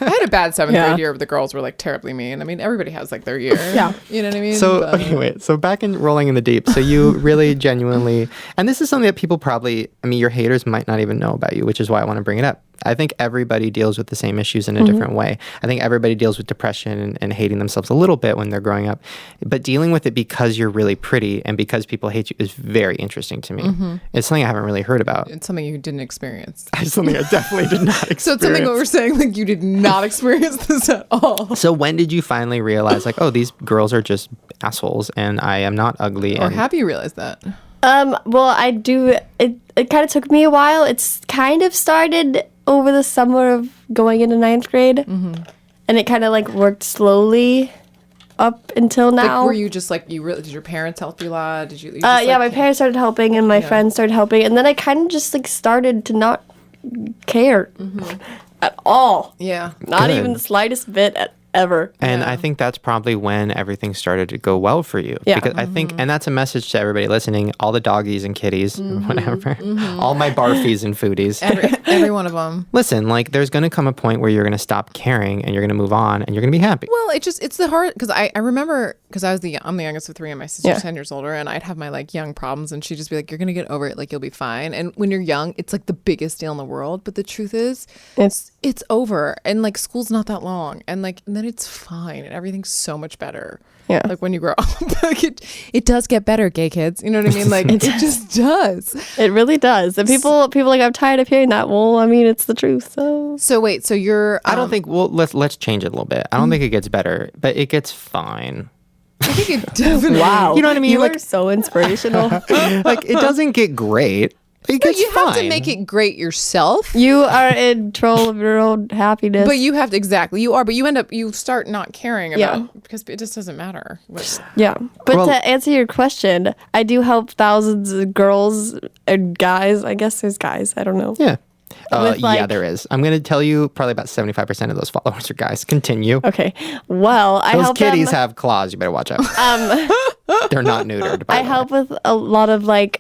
C: I had a bad seventh
D: Yeah.
C: grade year where the girls were like terribly mean. I mean, everybody has like their year.
D: Yeah.
C: You know what I mean?
B: So
C: But-
B: okay, wait. So back in rolling in the deep. So you really genuinely, and this is something that people probably, I mean, your haters might not even know about you, which is why I want to bring it up. I think everybody deals with the same issues in a different way. I think everybody deals with depression and hating themselves a little bit when they're growing up, but dealing with it because you're really pretty and because people hate you is very interesting to me. It's something I haven't really heard about.
C: it's something you didn't experience.
B: It's something I definitely did not experience.
C: So it's something what we're saying, like you did not experience this at all.
B: So when did you finally realize, like, oh, these girls are just assholes and I am not ugly?
C: Or
B: And
C: happy you realized that.
D: Well, I do. It kind of took me a while. It's kind of started over the summer of going into ninth grade, and it kind of like worked slowly up until now.
C: Like, were you just like you really? Did your parents help you a lot? Did you? just,
D: Yeah,
C: like,
D: my parents started helping, and my friends started helping, and then I kind of just like started to not care at all.
C: Yeah.
D: Not
B: Good.
D: even the slightest bit ever.
B: And I think that's probably when everything started to go well for you.
D: Yeah.
B: Because I think, and that's a message to everybody listening, all the doggies and kitties, whatever, all my barfies and foodies.
C: Every one of them.
B: Listen, like there's going to come a point where you're going to stop caring and you're going to move on and you're going to be happy.
C: Well, it's the hard because I remember because I'm the youngest of three and my sister's
D: Yeah.
C: 10 years older, and I'd have my like young problems and she'd just be like, you're gonna get over it, like you'll be fine. And when you're young, it's like the biggest deal in the world, but the truth is it's over, and like school's not that long, and then it's fine and everything's so much better.
D: Yeah.
C: Like when you grow up, like it does get better, gay kids, you know what I mean? Like it just does.
D: It really does. And people like, I'm tired of hearing that. Well, I mean, it's the truth. So
C: Wait, so you're
B: I don't think, well, let's change it a little bit. I don't think it gets better, but it gets fine.
C: I think it definitely
D: wow,
B: You know what I mean?
D: You
B: Like-
D: are so inspirational.
B: Like it doesn't get great. It
C: But
B: gets
C: you have to
B: fine.
C: make it great yourself.
D: You are in control of your own happiness.
C: But you have to, exactly, you are, but you start not caring about
D: Yeah.
C: because it just doesn't matter.
D: Yeah. But
B: Well-
D: to answer your question, I do help thousands of girls and guys. I guess there's guys. I don't know.
B: Yeah.
D: With,
B: Yeah,
D: like-
B: there is. I'm going to tell you probably about 75% of those followers are guys. Continue.
D: Okay. Well, I
B: Those
D: help
B: kitties
D: them.
B: have claws. You better watch out. They're not neutered. By
D: I
B: the way.
D: help with a lot of like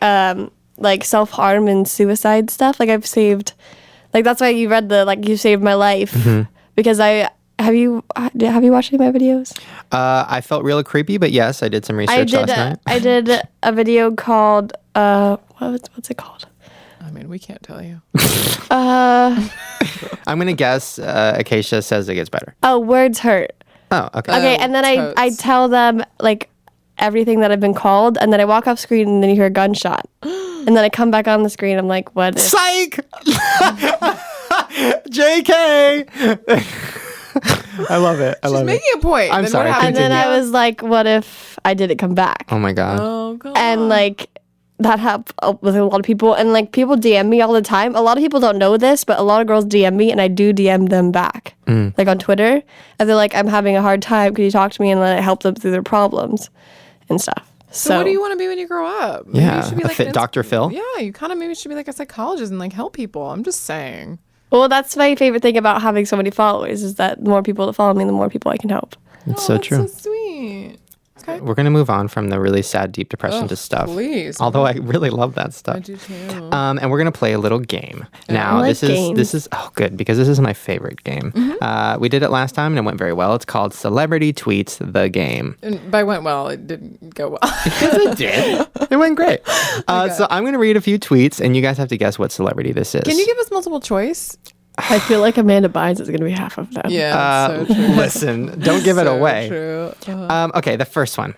D: self-harm and suicide stuff. Like I've saved, like that's why you read you saved my life because have you watched any of my videos?
B: I felt real creepy, but yes, I did some research last night.
D: I did a video called what's it called?
C: I mean, we can't tell you.
B: I'm going to guess Acacia says it gets better.
D: Oh, words hurt.
B: Oh, okay.
D: Okay, and then I
C: totes.
D: tell them like everything that I've been called, and then I walk off screen, and then you hear a gunshot, and then I come back on the screen. I'm like, what?
B: Psych! JK! I love it. I
C: She's
B: love it.
C: making a point.
B: I'm
C: Then
B: sorry,
C: what happened?
D: And then I
B: Continue.
D: was like, what if I didn't come back?
B: Oh my God.
C: Oh god.
D: And like that happened with a lot of people, and like people DM me all the time. A lot of people don't know this, but a lot of girls DM me, and I do DM them back, like on Twitter, and they're like, I'm having a hard time, could you talk to me? And then I help them through their problems and stuff.
C: So what do you want to be when you grow up? Maybe
B: Yeah,
C: you should be
B: a
C: like
B: fit
C: an-
B: Dr. Phil?
C: Yeah, you kind of maybe should be like a psychologist and like help people. I'm just saying.
D: Well, that's my favorite thing about having so many followers is that the more people that follow me, the more people I can help.
B: It's so
C: that's
B: true.
C: So sweet. Okay.
B: We're going to move on from the really sad, deep depression
C: Ugh,
B: to stuff.
C: please.
B: Although I really love that
C: I
B: stuff.
C: do too.
B: And we're gonna play a little game. Now
D: like
B: this is
D: games.
B: oh good because this is my favorite game. We did it last time and it went very well. It's called Celebrity Tweets the Game.
C: And by went well, it didn't go well.
B: Yes, it did. It went great. So I'm gonna read a few tweets and you guys have to guess what celebrity this is.
C: Can you give us multiple choice?
D: I feel like Amanda Bynes is going to be half of them.
C: Yeah, so true.
B: Listen, don't give it
C: So
B: away.
C: True.
B: Okay, the first one.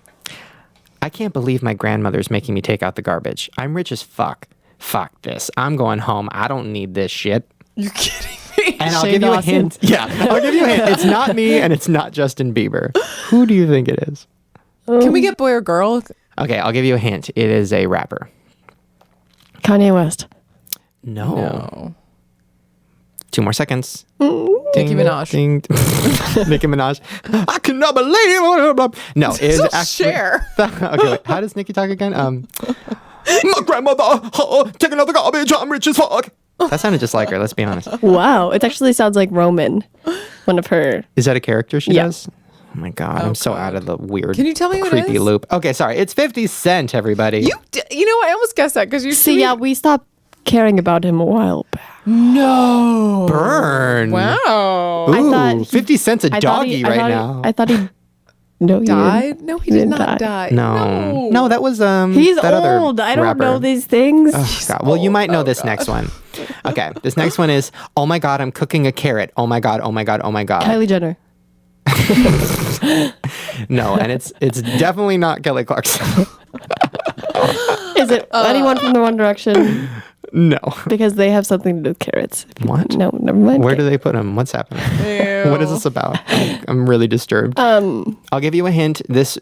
B: I can't believe my grandmother's making me take out the garbage. I'm rich as fuck. Fuck this. I'm going home. I don't need this shit.
C: You're kidding me.
B: And I'll
D: Shane
B: give you
D: Dawson.
B: a hint. Yeah, I'll give you a hint. It's not me and it's not Justin Bieber. Who do you think it is?
C: Can we get boy or girl?
B: Okay, I'll give you a hint. It is a rapper.
D: Kanye West.
B: No.
C: No.
B: 2 more seconds.
C: Nicki Minaj.
B: Ding. Nicki Minaj. I cannot believe. No, it is actually.
C: Cher.
B: Okay, wait. How does Nicki talk again? My grandmother, take another garbage. I'm rich as fuck. That sounded just like her. Let's be honest.
D: Wow, it actually sounds like Roman, one of her.
B: Is that a character she
D: Yeah.
B: does? Oh my god, I'm so out of the weird.
C: Can you tell me who it
B: creepy
C: is?
B: loop? Okay, sorry. It's 50 Cent. Everybody.
C: You know, I almost guessed that because you
D: See, yeah, we stopped caring about him a while back.
C: No.
B: Burn.
C: Wow.
B: Ooh,
D: thought he-
B: 50 Cent's a
D: I thought
B: doggy
D: he-
B: right now.
D: I thought he. No, he
C: Died?
D: didn't.
C: No, he
D: He
C: did
D: didn't
C: not
D: die.
C: die.
B: No, that was
D: He's
B: that other
D: old. I don't
B: rapper.
D: know these things.
B: Oh, God. Well, you might know this next one. Okay, this next one is, oh my god, I'm cooking a carrot. Oh my god, oh my god, oh my god.
D: Kylie Jenner.
B: No, and it's definitely not Kelly Clarkson.
D: Is it anyone from the One Direction?
B: No.
D: Because they have something to do with carrots.
B: What?
D: No, never mind.
B: Where do they put him? What's happening? What is this about? I'm really disturbed. I'll give you a hint. This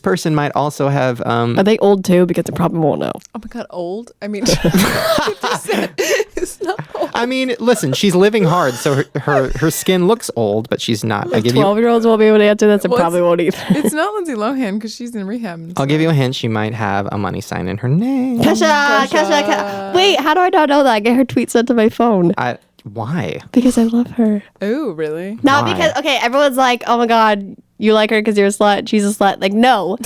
B: person might also have
D: Are they old too? Because they probably won't know.
C: Oh my god, old? I mean, 50% is not old.
B: I mean, listen, she's living hard, so her skin looks old, but she's not. I'll give you
D: 12-year-olds won't be able to answer this and
C: Well,
D: probably won't either.
C: It's not Lindsay Lohan because she's in rehab. and
B: I'll give
C: stuff.
B: you a hint. She might have a money sign in her name.
D: Kesha. Wait, how do I not know that? I get her tweet sent to my phone.
B: Why?
D: Because I love her.
C: Oh, really?
D: Not
B: Why?
D: because, okay, everyone's like, oh my God, you like her because you're a slut. She's a slut. Like, no.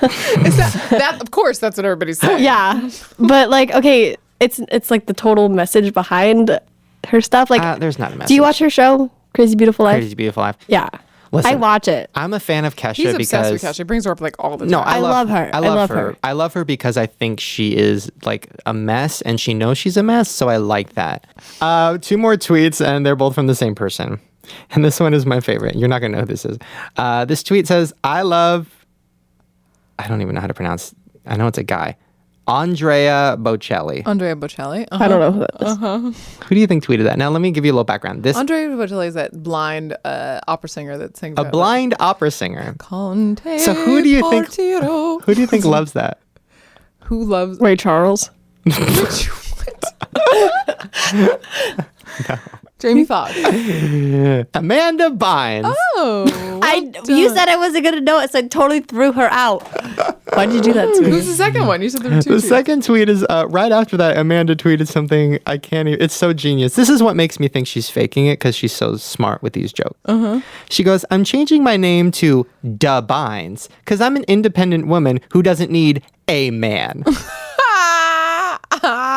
C: Is that of course that's what everybody's saying.
D: Yeah. But like, okay, it's like the total message behind her stuff. Like,
B: There's not a message.
D: do you watch her show, Crazy Beautiful Life?
B: Crazy Beautiful Life?
D: Yeah.
B: Listen,
D: I watch it.
B: I'm a fan of Kesha
C: He's
B: because
C: obsessed with Kesha. He brings her up like all the time.
B: No,
D: I love her.
B: I love her. I love her because I think she is like a mess and she knows she's a mess, so I like that. 2 more tweets and they're both from the same person. And this one is my favorite. You're not going to know who this is. This tweet says, I don't even know how to pronounce. I know it's a guy. Andrea Bocelli.
C: Andrea Bocelli.
D: I don't know who that is.
B: Who do you think tweeted that? Now, let me give you a little background. This
C: Andrea Bocelli is that blind opera singer that sings
B: a
C: about,
B: blind opera singer.
C: Conte
B: So who do you think-
C: Partiro.
B: Who do you think loves that?
C: Who loves
D: Ray Charles.
C: Jamie Foxx?
B: Amanda Bynes.
C: Oh,
D: You said I wasn't going to know it, so I totally threw her out. Why did you do that to me?
C: who's the second one? You said there were 2.
B: The second tweet is right after that. Amanda tweeted something I can't even. It's so genius. This is what makes me think she's faking it because she's so smart with these jokes. She goes, "I'm changing my name to Da Bynes because I'm an independent woman who doesn't need a man."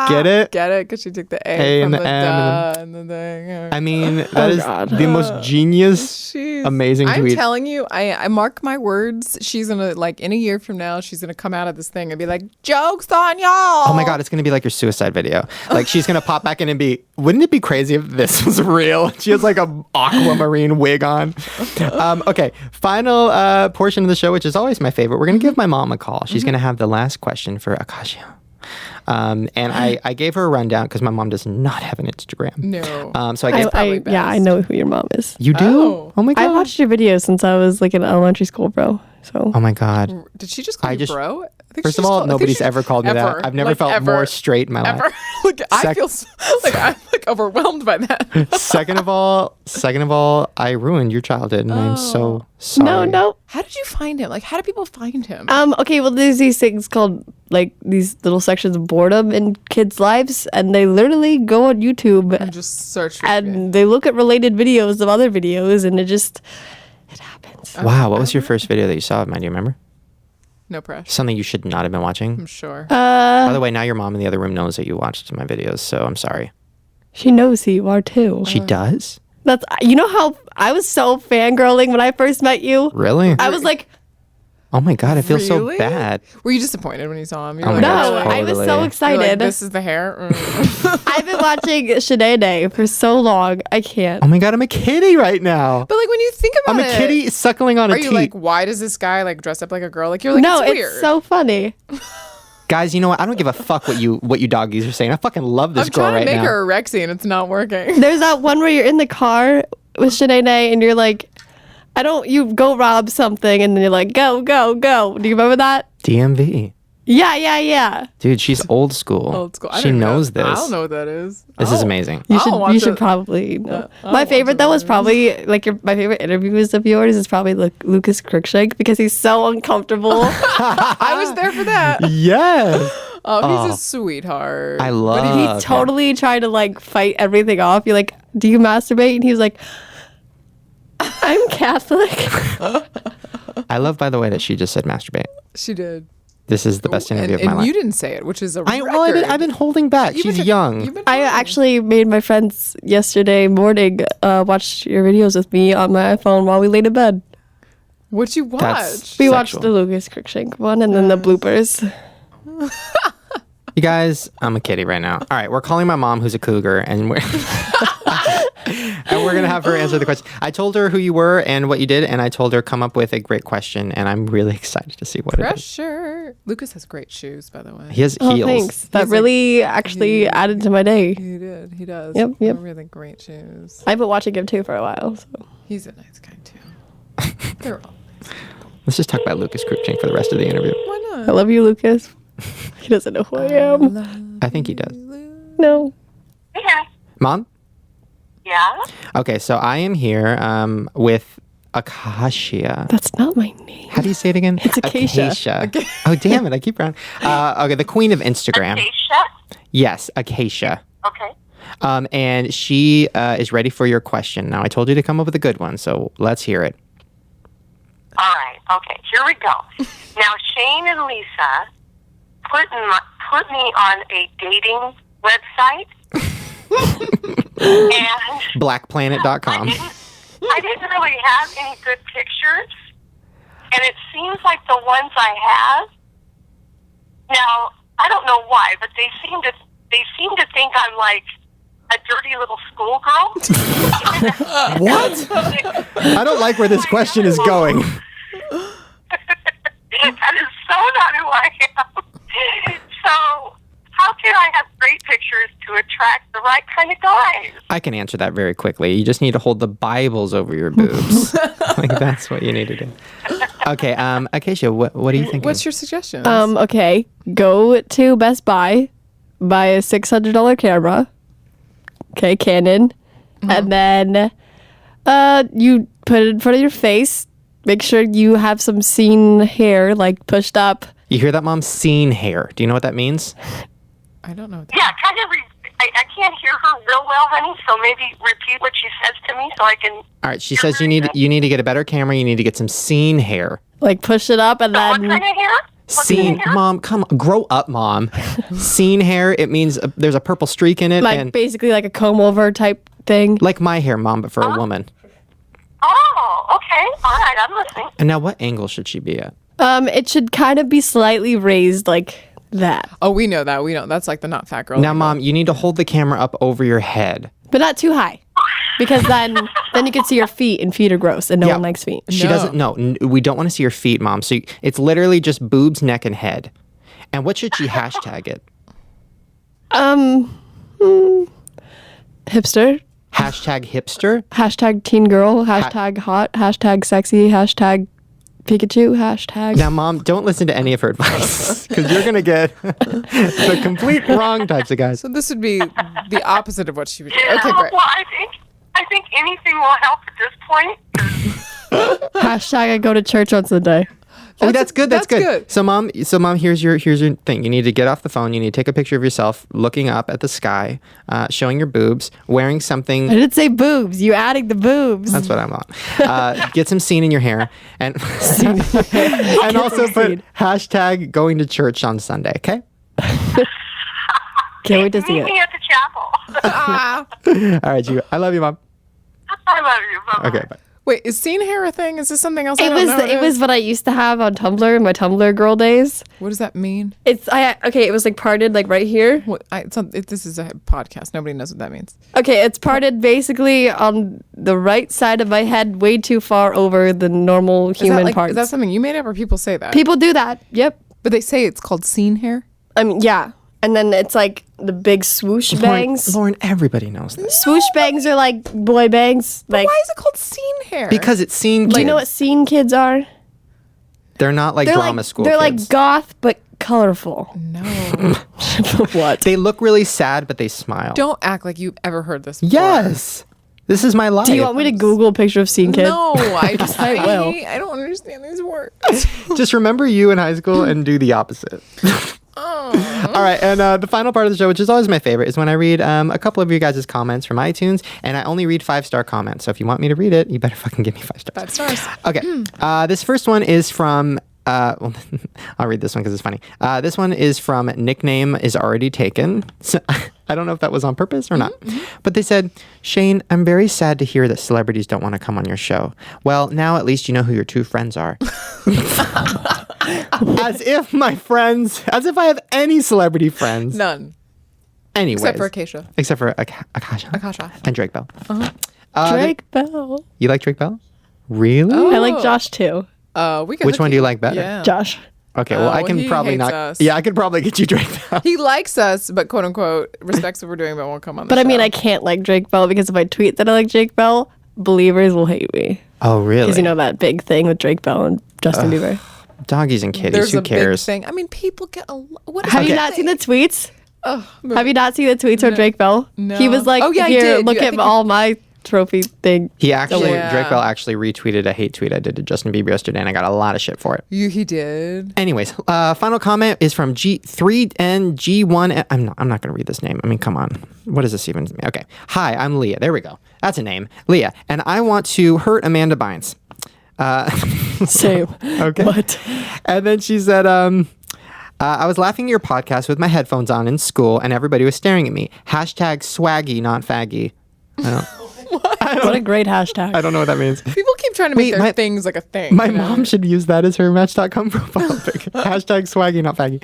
B: Get it?
C: Get it? Because she took the
B: A
C: A from
B: and
C: the
B: the M
C: duh and the thing.
B: I mean, that is
D: God.
B: the most genius, amazing
C: I'm
B: tweet.
C: telling you, I mark my words. She's gonna like in a year from now, she's gonna come out of this thing and be like, "Jokes on y'all."
B: Oh my God, it's going to be like your suicide video. Like she's going to pop back in and be, wouldn't it be crazy if this was real? She has like a aquamarine wig on. Okay, final portion of the show, which is always my favorite. We're going to give my mom a call. She's going to have the last question for Acacia. And I gave her a rundown because my mom does not have an Instagram.
C: No.
B: So I gave
C: probably best.
D: I know who your mom is.
B: you do? Oh my God.
D: I watched your videos since I was like in elementary school, bro. So
B: Oh my God.
C: Did she just call you bro? I think
B: First
C: she
B: of
C: just
B: all,
C: called- I think
B: nobody's
C: she-
B: ever called me that. I've never
C: Like,
B: felt
C: ever.
B: more straight in my life.
C: Ever. Like I
B: Sec-
C: feel like I'm like overwhelmed by that.
B: Second of all, I ruined your childhood, and I'm so sorry.
D: no.
C: How did you find him? Like, how do people find him?
D: Okay, well, there's these things called like these little sections of boredom in kids' lives, and they literally go on YouTube
C: and just search for
D: and they look at related videos of other videos, and it happens.
B: Wow, what was your first video that you saw of mine? Do you remember?
C: no pressure.
B: Something you should not have been watching.
C: I'm sure.
B: By the way, now your mom in the other room knows that you watched my videos, so I'm sorry.
D: She knows who you are too.
B: She does?
D: That's how I was so fangirling when I first met you.
B: Really?
D: I was like,
B: Oh my God, I feel so
C: Really?
B: bad.
C: Were you disappointed when you saw him? You're
B: Oh my
C: like,
B: God,
D: no, I was so
B: totally.
C: you're
D: excited.
C: like, this is the hair.
D: I've been watching Shanae for so long. I can't.
B: Oh my God, I'm a kitty right now.
C: But like when you think about
B: I'm
C: it,
B: a kitty suckling on a
C: are you
B: teat.
C: like, why does this guy like dress up like a girl? Like you're like,
D: No,
C: it's
D: it's
C: weird.
D: so funny.
B: Guys, you know what? I don't give a fuck what you doggies are saying. I fucking love this
C: I'm
B: girl
C: trying
B: right
C: to make
B: now.
C: her a Rexy and it's not working.
D: There's that one where you're in the car with Shanae and you're like, you go rob something and then you're like, go, go, go. Do you remember that?
B: DMV.
D: Yeah.
B: Dude, she's old school.
C: Old school. I
B: She
C: don't know.
B: knows this.
C: I don't know what that is.
B: This is amazing.
D: You
C: I'll
D: should
C: watch
D: you should
C: it.
D: probably know.
C: I'll
D: My
C: watch
D: favorite
C: it
D: though was
C: later.
D: probably like my favorite interviews of yours is probably Lucas Cruikshank because he's so uncomfortable.
C: I was there for that.
B: Yes.
C: Oh, he's a sweetheart.
B: I
C: But
B: love
D: He
B: him.
D: totally tried to like fight everything off. You're like, do you masturbate? And he was like, I'm Catholic.
B: I love, by the way, that she just said masturbate.
C: She did.
B: This is the best interview
C: and
B: of my life.
C: you didn't say it, which is a record.
B: I've been holding back.
C: You've
B: She's
C: been-
B: young.
C: you've been
D: I
C: holding.
D: actually made my friends yesterday morning watch your videos with me on my iPhone while we laid in bed.
C: What'd you watch?
B: That's-
D: We watched
B: Sexual.
D: the Lucas Cruikshank one and then the bloopers.
B: You guys, I'm a kitty right now. All right, we're calling my mom, who's a cougar, and we're and we're gonna have her answer the question. I told her who you were and what you did, and I told her come up with a great question, and I'm really excited to see what it is.
C: Pressure. Lucas has great shoes, by the way.
B: He has
D: Oh,
B: heels.
D: thanks. That
C: He's
D: really actually added to my day.
C: He did. He does.
D: Yep.
C: They're really great shoes.
D: I've been watching him too for a while. So.
C: He's a nice guy too. They're all nice.
B: Let's just talk about Lucas Cruikshank for the rest of the interview.
C: Why
D: I
C: not?
D: love you, Lucas. He doesn't know who I am.
B: I think he does.
D: No.
E: Yeah.
B: Mom?
E: Yeah.
B: Okay, so I am here with Acacia.
D: That's not my name.
B: How do you say it again?
D: It's Acacia.
B: Oh, damn it. I keep wrong. Okay, the queen of Instagram.
E: Kesha.
B: Yes, Acacia.
E: Okay.
B: And she is ready for your question. Now, I told you to come up with a good one, so let's hear it.
E: All right. Okay. Here we go. Now, Shane and Lisa put me on a dating website, and
B: Blackplanet.com.
E: I didn't really have any good pictures, and it seems like the ones I have now, I don't know why, but they seem to think I'm like a dirty little schoolgirl.
B: What? I don't like where this question is going.
E: That is so not who I am. So, how can I have great pictures to attract the right kind of guys?
B: I can answer that very quickly. You just need to hold the Bibles over your boobs. Like, that's what you need to do. Okay, Acacia, what are you thinking?
C: What's your suggestion?
D: Okay. Go to Best Buy, buy a $600 camera. Okay, Canon. And then you put it in front of your face. Make sure you have some scene hair, like pushed up.
B: You hear that, Mom? Scene hair. Do you know what that means?
C: I don't know. What
E: Yeah, kind of. I can't hear her real well, honey. So maybe repeat what she says to me so I can.
B: All right, she says you need to get a better camera. You need to get some scene hair.
D: Like push it up and
E: What
D: then
E: kind of hair? What
B: Scene,
E: kind of hair?
B: Mom, come on, grow up, Mom. Scene hair. It means there's a purple streak in it,
D: like
B: and
D: basically like a comb over type thing.
B: like my hair, Mom, but for a woman.
E: Oh, okay. All right, I'm listening.
B: And now, what angle should she be at?
D: It should kind of be slightly raised like that.
C: Oh, we know that. We know that's like the not fat girl.
B: Now, Mom, you need to hold the camera up over your head.
D: But not too high. Because then you can see your feet and feet are gross and no
B: Yeah.
D: one likes feet.
B: She
C: No.
B: doesn't. No, we don't want to see your feet, Mom. So it's literally just boobs, neck, and head. And what should she hashtag it?
D: Hipster.
B: Hashtag hipster.
D: Hashtag teen girl. Hashtag hot. Hashtag sexy. Hashtag Pikachu. Hashtag.
B: Now, Mom, don't listen to any of her advice because you're gonna get the complete wrong types of guys.
C: So this would be the opposite of what she would do. Okay,
E: Yeah,
C: great.
E: Well, I think anything will help at this point.
D: Hashtag I go to church on Sunday.
B: Oh, that's good. That's
C: that's
B: good.
C: good.
B: So, Mom, here's your thing. You need to get off the phone. You need to take a picture of yourself looking up at the sky, showing your boobs, wearing something.
D: I didn't say boobs. You adding the boobs.
B: That's what I want. Get some scene in your hair, and and also put hashtag going to church on Sunday. Okay.
D: Can't wait to see
E: Meet
D: it.
E: me at the chapel.
B: All right, I love you, Mom.
E: I love you. Bye-bye.
B: Okay, bye.
C: Wait, is scene hair a thing? Is this something else? I
D: It
C: don't
D: was
C: know what
D: it was
C: is?
D: what I used to have on Tumblr in my Tumblr girl days.
C: What does that mean?
D: It was like parted like right here.
C: What, this is a podcast. Nobody knows what that means.
D: Okay, it's parted basically on the right side of my head, way too far over the normal human parts.
C: Is that something you made up, or people say that?
D: People do that. Yep.
C: But they say it's called scene hair.
D: Yeah. And then it's like the big swoosh bangs.
B: Lauren, everybody knows this
D: Swoosh bangs are like boy bangs. Like,
C: Why is it called scene hair?
B: because it's scene.
D: do you know what scene kids are?
B: They're not like
D: They're
B: drama
D: like
B: school.
D: they're
B: kids.
D: like goth but colorful.
C: No.
D: What?
B: They look really sad, but they smile.
C: Don't act like you've ever heard this before.
B: Yes. This is my life.
D: Do you want me to Google a picture of Scene Kid?
C: No, I
D: will.
C: I don't understand these words.
B: Just remember you in high school and do the opposite. All right, and the final part of the show, which is always my favorite, is when I read a couple of you guys' comments from iTunes, and I only read 5-star comments. So if you want me to read it, you better fucking give me 5 stars.
C: 5 stars.
B: Okay, this first one is from. Well, I'll read this one because it's funny. This one is from Nickname is Already Taken. So, I don't know if that was on purpose or not. But they said, Shane, I'm very sad to hear that celebrities don't want to come on your show. Well, now at least you know who your two friends are. As if I have any celebrity friends.
C: None.
B: Anyways.
C: Except for Acacia.
B: Except for Acacia. And Drake Bell.
D: Drake Bell.
B: You like Drake Bell? Really?
D: I like Josh too.
B: Which one do you like better?
C: Yeah.
D: Josh.
B: Okay, well, I
C: well,
B: can
C: he
B: probably
C: hates
B: not.
C: us.
B: Yeah, I could probably get you Drake Bell.
C: He likes us, but quote unquote respects what we're doing, but won't come on the
D: But
C: show.
D: I mean, I can't like Drake Bell because if I tweet that I like Drake Bell, believers will hate me.
B: Oh, really?
D: Because you know that big thing with Drake Bell and Justin Bieber.
B: Doggies and kitties.
C: There's
B: Who
C: a
B: cares?
C: big thing. I mean, people get a what is
D: Have
C: the
D: you not
C: thing?
D: seen the tweets?
C: Ugh,
D: Have you not seen the tweets of Drake Bell?
C: No.
D: He was like,
C: Oh, yeah, I
D: here,
C: did.
D: look
C: I
D: at
C: think
D: all my trophy thing.
B: He actually,
C: Yeah.
B: Drake Bell actually retweeted a hate tweet I did to Justin Bieber yesterday, and I got a lot of shit for it.
C: He did.
B: Anyways, final comment is from G3NG1. I'm not going to read this name. I mean, come on. What does this even mean? Okay. Hi, I'm Leah. There we go. That's a name. Leah. And I want to hurt Amanda Bynes.
D: Same.
B: Okay.
D: What?
B: And then she said, I was laughing at your podcast with my headphones on in school, and everybody was staring at me. Hashtag swaggy, not faggy.
D: What a great hashtag.
B: I don't know what that means.
C: People keep trying to make
B: Wait,
C: their
B: my-
C: things like a thing.
B: My
C: you know?
B: mom should use that as her Match.com profile pic. Hashtag swaggy, not faggy.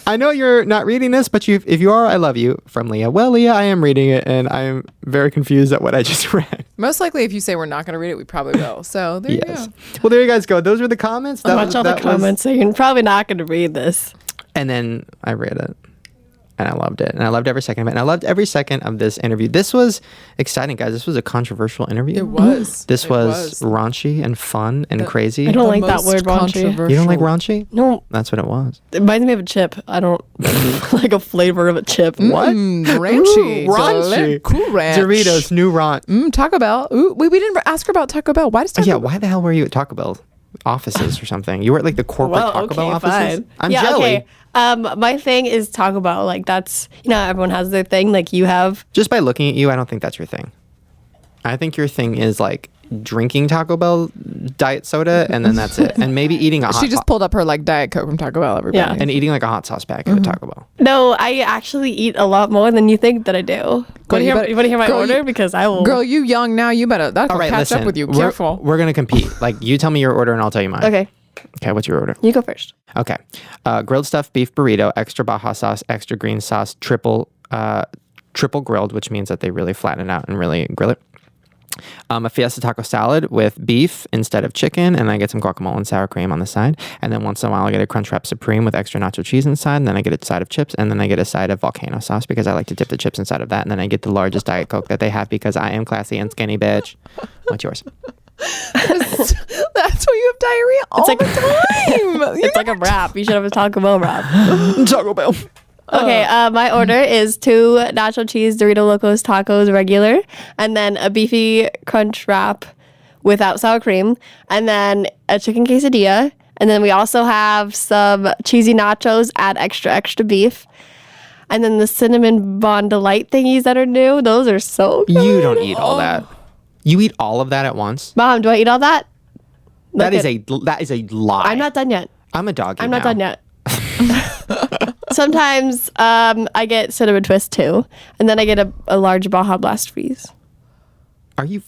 B: I know you're not reading this, but if you are, I love you. From Leah. Well, Leah, I am reading it, and I am very confused at what I just read.
C: Most likely, if you say we're not going to read it, we probably will. So there you
B: Yes.
C: go.
B: Well, there you guys go. Those were the comments.
D: Watch all the
B: was-
D: comments, so you're probably not going to read this.
B: And then I read it. And I loved it. And I loved every second of it. And I loved every second of this interview. This was exciting, guys. This was a controversial interview.
C: It was.
B: This
C: It
B: was raunchy and fun and crazy.
D: I don't
C: The
D: like that
C: most
D: word, raunchy.
C: controversial.
B: You don't like raunchy?
D: No,
B: That's what it was.
D: it reminds me of a chip. I don't like a flavor of a chip.
B: What?
C: Ranchy.
B: Raunchy.
C: Cool Ranch.
B: Doritos, new ranch.
C: Taco Bell. Ooh, we didn't ask her about Taco Bell. Why does Taco
B: Yeah,
C: Bell?
B: why the hell were you at Taco Bell offices or something? You were at like the corporate
D: Well,
B: Taco
D: okay,
B: Bell offices?
D: fine.
B: I'm
D: yeah,
B: jelly.
D: okay. My thing is Taco Bell. Like that's everyone has their thing. Like you have.
B: Just by looking at you, I don't think that's your thing. I think your thing is like drinking Taco Bell diet soda and then that's it. And maybe eating a hot
C: She just pulled up her like Diet Coke from Taco Bell. Everybody.
D: Yeah.
B: and eating like a hot sauce packet at Taco Bell.
D: No, I actually eat a lot more than you think that I do.
C: Girl,
D: You want to hear my
C: girl,
D: order?
C: you-
D: because I will.
C: Girl, you young now. You better that'll
B: All right,
C: catch
B: listen.
C: up with you.
B: We're-
C: Careful.
B: We're going to compete. Like you tell me your order and I'll tell you mine.
D: Okay,
B: Okay, what's your order?
D: you go first.
B: Okay. Grilled stuffed beef burrito, extra Baja sauce, extra green sauce, triple grilled, which means that they really flatten it out and really grill it. A fiesta taco salad with beef instead of chicken, and I get some guacamole and sour cream on the side. And then once in a while, I get a Crunchwrap Supreme with extra nacho cheese inside, and then I get a side of chips, and then I get a side of volcano sauce because I like to dip the chips inside of that. And then I get the largest Diet Coke that they have because I am classy and skinny, bitch. What's yours?
C: That's why you have diarrhea all
D: like-
C: the time.
D: It's like a wrap. You should have a Taco Bell wrap.
B: Taco Bell.
D: Okay, my order is 2 nacho cheese Dorito Locos tacos regular, and then a beefy crunch wrap without sour cream, and then a chicken quesadilla, and then we also have some cheesy nachos, add extra beef, and then the cinnamon Bon Delight thingies that are new. Those are so good.
B: You don't eat all that. You eat all of that at once?
D: Mom, do I eat all that?
B: That
D: Look
B: is a lie.
D: I'm not done yet.
B: I'm a doggy
D: I'm not
B: now.
D: done yet. Sometimes I get cinnamon twist too, and then I get a large Baja Blast freeze.
B: Are you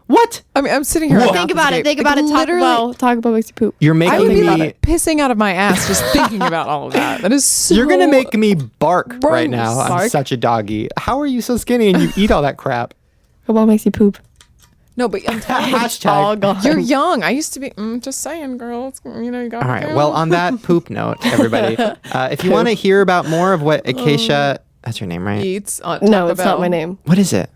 B: what?
C: I mean, I'm sitting here.
B: Whoa.
C: right now
D: Think about it.
C: thinking-
D: Think about it.
C: like,
D: Taco
C: literally,
D: Bell. Taco Bell makes you poop.
B: You're
C: I would
B: making
C: be
B: me
C: pissing out of my ass just thinking about all of that. That is so.
B: You're gonna make me bark
C: Bro,
B: right now. I'm
D: bark?
B: such a doggy. How are you so skinny and you eat all that crap?
D: Taco Bell makes you poop.
C: No, but I'm telling you,
D: All
B: Hashtag.
D: gone.
C: you're young. I used to be. Just saying, girl. You got.
B: All right. Well, on that poop note, everybody, if you want to hear about more of what Acacia, that's your name, right?
C: eats on
D: No,
C: Taco
D: it's
C: Bell.
D: not my name.
B: What is it?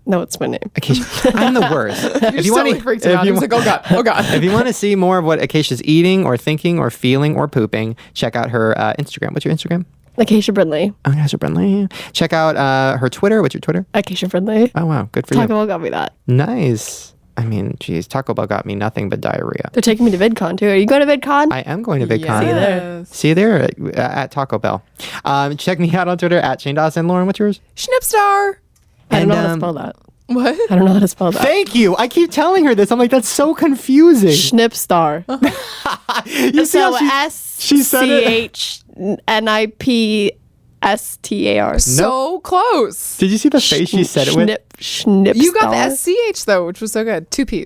D: No, it's my name.
B: Acacia. I'm the worst.
C: You just totally freaked him out. He was like, oh God, oh God.
B: If you want to see more of what Acacia's eating or thinking or feeling or pooping, check out her Instagram. What's your Instagram?
D: Acacia Brinley.
B: Oh, Acacia Brinley. Check out her Twitter. What's your Twitter?
D: Acacia Brinley.
B: Oh, wow. Good for
D: Taco
B: you.
D: Bell got me that.
B: Nice. I mean, geez, Taco Bell got me nothing but diarrhea.
D: They're taking me to VidCon too. Are you going to VidCon?
B: I am going to VidCon.
C: Yes.
B: See you there at Taco Bell. Check me out on Twitter at Shane Dawson. Lauren, what's yours?
C: Schnipstar.
D: I don't
B: And,
D: know how to spell that.
C: What?
D: I don't know how to spell that.
B: Thank you. I keep telling her this. I'm like, that's so confusing.
D: Schnipstar.
B: You see
D: So
B: how she said it?
D: SCHNIPSTAR.
C: So close.
B: Did you see the face she said it with?
D: Schnipstar.
C: You got the SCH though, which was so good. 2 P's.